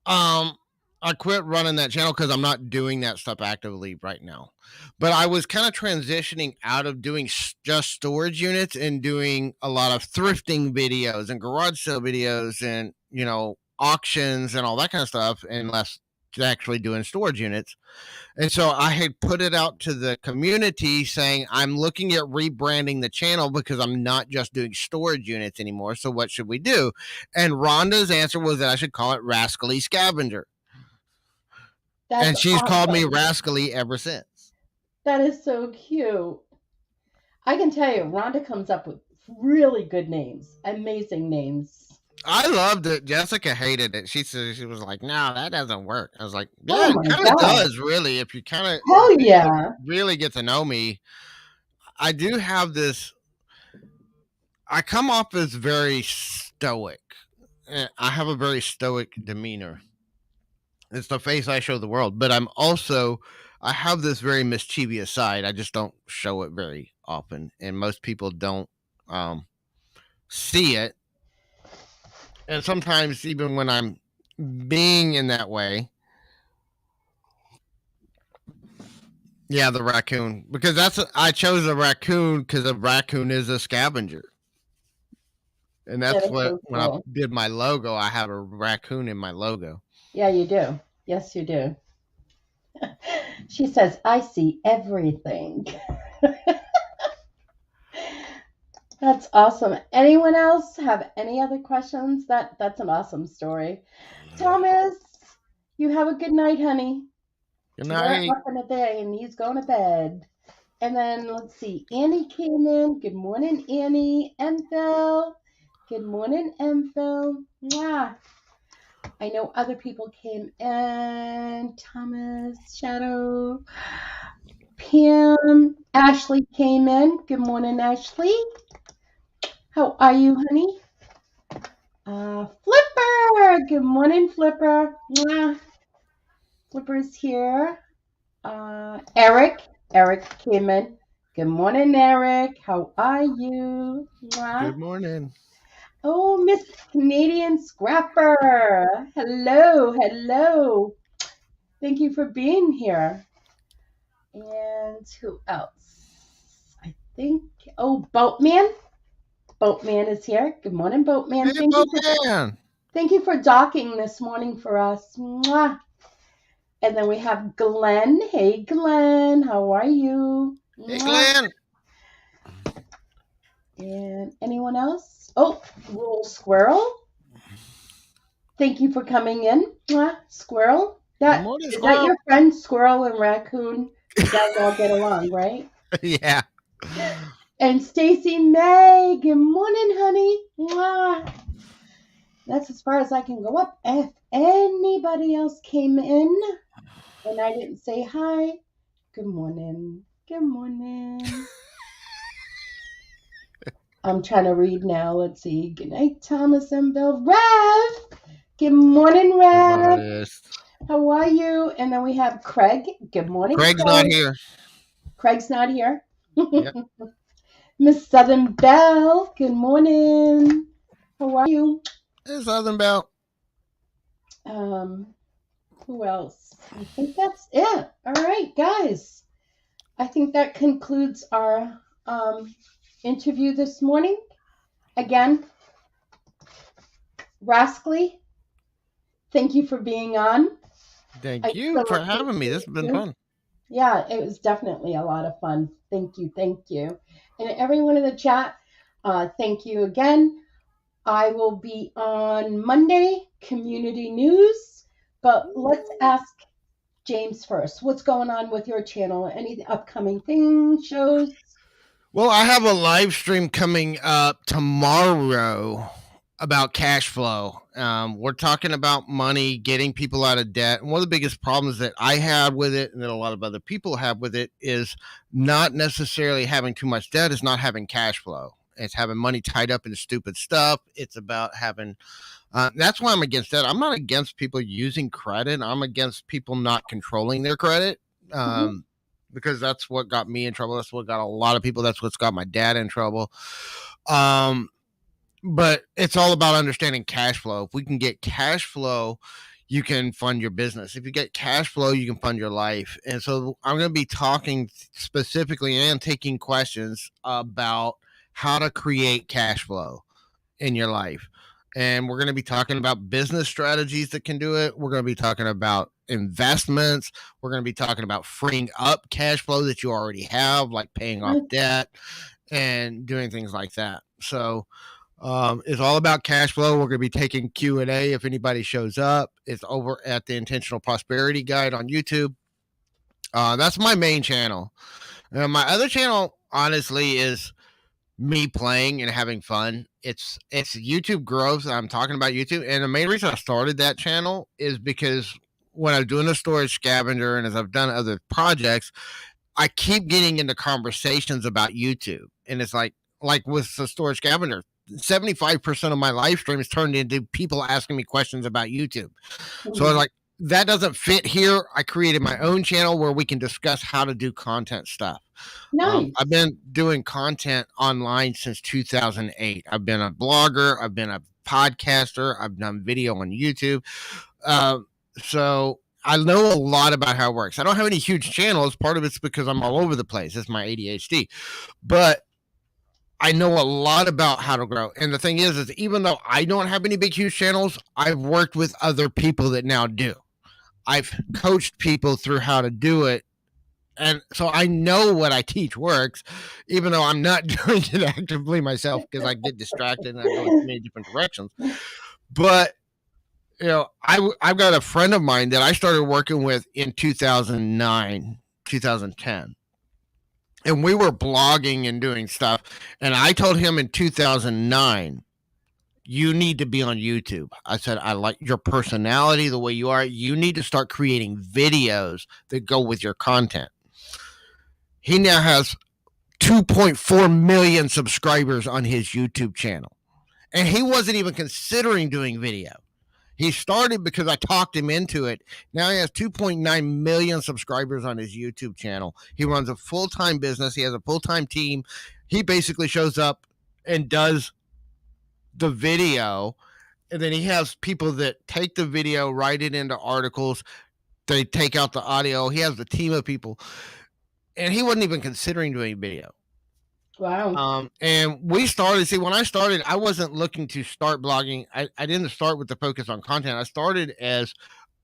Um, I quit running that channel because I'm not doing that stuff actively right now. But I was kind of transitioning out of doing just storage units and doing a lot of thrifting videos and garage sale videos and auctions and all that kind of stuff, and less actually doing storage units. And so I had put it out to the community saying, I'm looking at rebranding the channel because I'm not just doing storage units anymore. So what should we do? And Rhonda's answer was that I should call it Rascally Scavenger. That's And she's called me awesome. Rascally ever since. That is so cute. I can tell you, Rhonda comes up with really good names, amazing names. I loved it. Jessica hated it. She said she was like, "No, that doesn't work." I was like, Oh "Yeah, it my kind of God. does, really. If you kind of Hell if yeah. you really get to know me, I do have this. I come off as very stoic. I have a very stoic demeanor. It's the face I show the world, but I have this very mischievous side. I just don't show it very often, and most people don't um, see it. And sometimes, even when I'm being in that way, yeah, the raccoon, because I chose a raccoon because a raccoon is a scavenger, and That that's is what so when I cool. did my logo, I have a raccoon in my logo. Yeah, you do. Yes, you do. She says, I see everything. That's awesome. Anyone else have any other questions? That's an awesome story. Thomas, you have a good night, honey. Good We're night. up in a day and he's going to bed. And then let's see, Annie came in. Good morning, Annie. Phil. Good morning, Phil. Mwah. I know other people came in. Thomas, Shadow, Pam, Ashley came in. Good morning, Ashley. How are you, honey? Flipper. Good morning, Flipper. Mwah. Flipper's here. Eric. Eric came in. Good morning, Eric. How are you? Mwah. Good morning. Oh, Miss Canadian Scrapper. Hello, hello. Thank you for being here. And who else? I think, oh, Boatman. Boatman is here. Good morning, Hey, Boatman. Boatman. Thank you for docking this morning for us. Mwah. And then we have Glenn. Hey, Glenn. How are you? Hey, Mwah. Glenn. And anyone else? Oh, Rule Squirrel. Thank you for coming in, Squirrel. Good morning, Is that Squirrel. your friend, Squirrel and Raccoon? You guys all get along, right? Yeah. And Stacy May. Good morning, honey. Mwah. That's as far as I can go up. If anybody else came in and I didn't say hi, good morning. Good morning. I'm trying to read now. Let's see. Good night, Thomas and Bill. Rev. Good morning, Rev. How are you? And then we have Craig. Good morning, Craig's Craig. not here. Craig's not here. Yep. Miss Southern Belle. Good morning. How are you? Hey, Southern Belle. Who else? I think that's it. All right, guys. I think that concludes our interview this morning. Again, Rascally, thank you for being on. Thank you for having me. This has been fun. Yeah, it was definitely a lot of fun. Thank you, thank you. And everyone in the chat, thank you again. I will be on Monday, community news, but let's ask James first. What's going on with your channel? Any upcoming things, shows? Well, I have a live stream coming up tomorrow about cash flow. We're talking about money, getting people out of debt. And one of the biggest problems that I have with it and that a lot of other people have with it is not necessarily having too much debt, is not having cash flow. It's having money tied up in stupid stuff. It's about having that's why I'm against that. I'm not against people using credit. I'm against people not controlling their credit. Because that's what got me in trouble. That's what got a lot of people. That's what's got my dad in trouble. But it's all about understanding cash flow. If we can get cash flow, you can fund your business. If you get cash flow, you can fund your life. And so I'm going to be talking specifically and taking questions about how to create cash flow in your life. And we're going to be talking about business strategies that can do it. We're going to be talking about investments. We're going to be talking about freeing up cash flow that you already have, like paying off debt and doing things like that. So it's all about cash flow. We're going to be taking Q&A if anybody shows up. It's over at the Intentional Prosperity Guide on YouTube. That's my main channel. My other channel, honestly, is me playing and having fun. It's YouTube growth. I'm talking about YouTube, and the main reason I started that channel is because when I was doing the storage scavenger and as I've done other projects, I keep getting into conversations about YouTube, and it's like with the storage scavenger, 75% of my live streams turned into people asking me questions about YouTube. So I was like, that doesn't fit here. I created my own channel where we can discuss how to do content stuff. Nice. I've been doing content online since 2008. I've been a blogger. I've been a podcaster. I've done video on YouTube. So I know a lot about how it works. I don't have any huge channels. Part of it's because I'm all over the place. It's my ADHD. But I know a lot about how to grow. And the thing is even though I don't have any big, huge channels, I've worked with other people that now do. I've coached people through how to do it And so I know what I teach works, even though I'm not doing it actively myself because I get distracted and I go in many different directions. But I've got a friend of mine that I started working with in 2009, 2010. And we were blogging and doing stuff. And I told him in 2009, you need to be on YouTube. I said, I like your personality, the way you are. You need to start creating videos that go with your content. He now has 2.4 million subscribers on his YouTube channel. And he wasn't even considering doing video. He started because I talked him into it. Now he has 2.9 million subscribers on his YouTube channel. He runs a full-time business. He has a full-time team. He basically shows up and does the video. And then he has people that take the video, write it into articles. They take out the audio. He has a team of people. And he wasn't even considering doing video. Wow. And we started, when I started, I wasn't looking to start blogging. I didn't start with the focus on content. I started as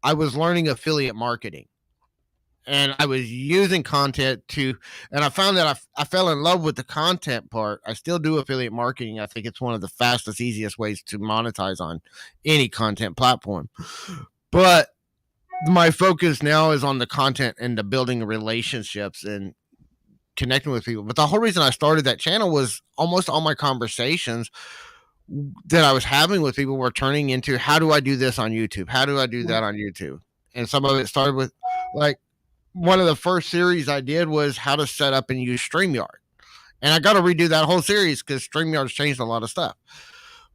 I was learning affiliate marketing. And I was using content and I found that I fell in love with the content part. I still do affiliate marketing. I think it's one of the fastest, easiest ways to monetize on any content platform. But my focus now is on the content and the building relationships and connecting with people. But the whole reason I started that channel was almost all my conversations that I was having with people were turning into, how do I do this on YouTube? How do I do that on YouTube? And some of it started with, like, one of the first series I did was how to set up and use StreamYard. And I got to redo that whole series because StreamYard's changed a lot of stuff.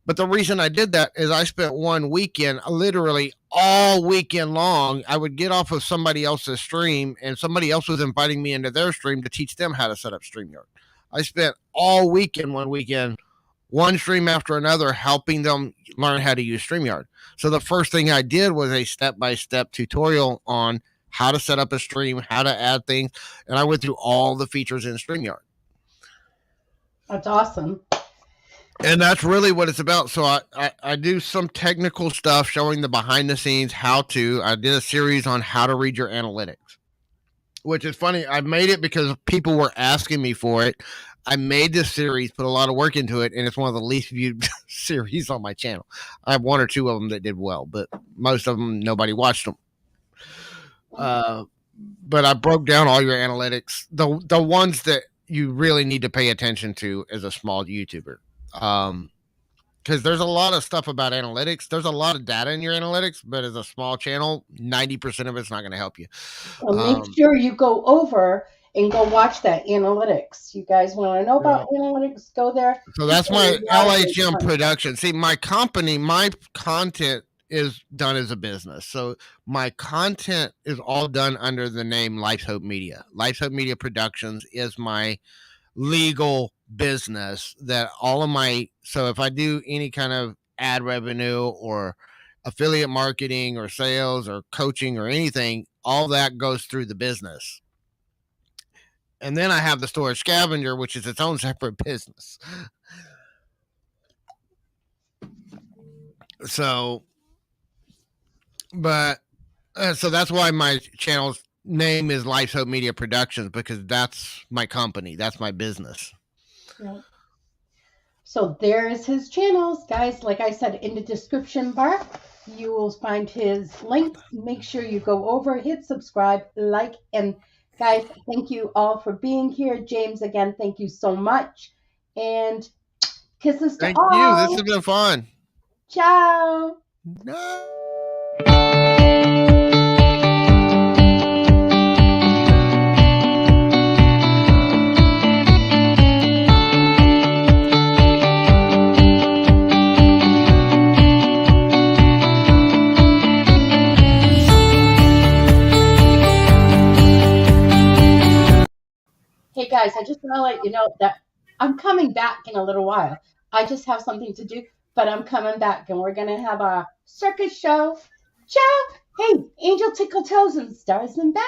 But the reason I did that is I spent one weekend, literally all weekend long. I would get off of somebody else's stream and somebody else was inviting me into their stream to teach them how to set up StreamYard. I spent all weekend, one stream after another, helping them learn how to use StreamYard. So the first thing I did was a step-by-step tutorial on how to set up a stream, how to add things. And I went through all the features in StreamYard. That's awesome. And that's really what it's about. So I do some technical stuff showing the behind the scenes I did a series on how to read your analytics, which is funny. I made it because people were asking me for it. I made this series, put a lot of work into it, and it's one of the least viewed series on my channel. I have one or two of them that did well, but most of them, nobody watched them. But I broke down all your analytics, the ones that you really need to pay attention to as a small YouTuber. Because there's a lot of stuff about analytics. There's a lot of data in your analytics, but as a small channel, 90% of it's not going to help you. Well, make sure you go over and go watch that analytics. You guys want to know about analytics? Go there. So that's my LHM production. See, my company, my content is done as a business. So my content is all done under the name Life's Hope Media. Life's Hope Media Productions is my legal business that so if I do any kind of ad revenue or affiliate marketing or sales or coaching or anything, all that goes through the business. And then I have the Storage Scavenger, which is its own separate business. So that's why my channel's name is Life's Hope Media Productions, because that's my company. That's my business. Yeah. So there's his channels, guys. Like I said, in the description bar, you will find his links. Make sure you go over, hit subscribe, like, and guys, thank you all for being here. James, again, thank you so much. And kisses to all. Thank you. This has been fun. Ciao. No. Hey guys, I just want to let you know that I'm coming back in a little while. I just have something to do, but I'm coming back and we're going to have a circus show. Ciao. Hey, Angel Tickle Toes and Stars and Back.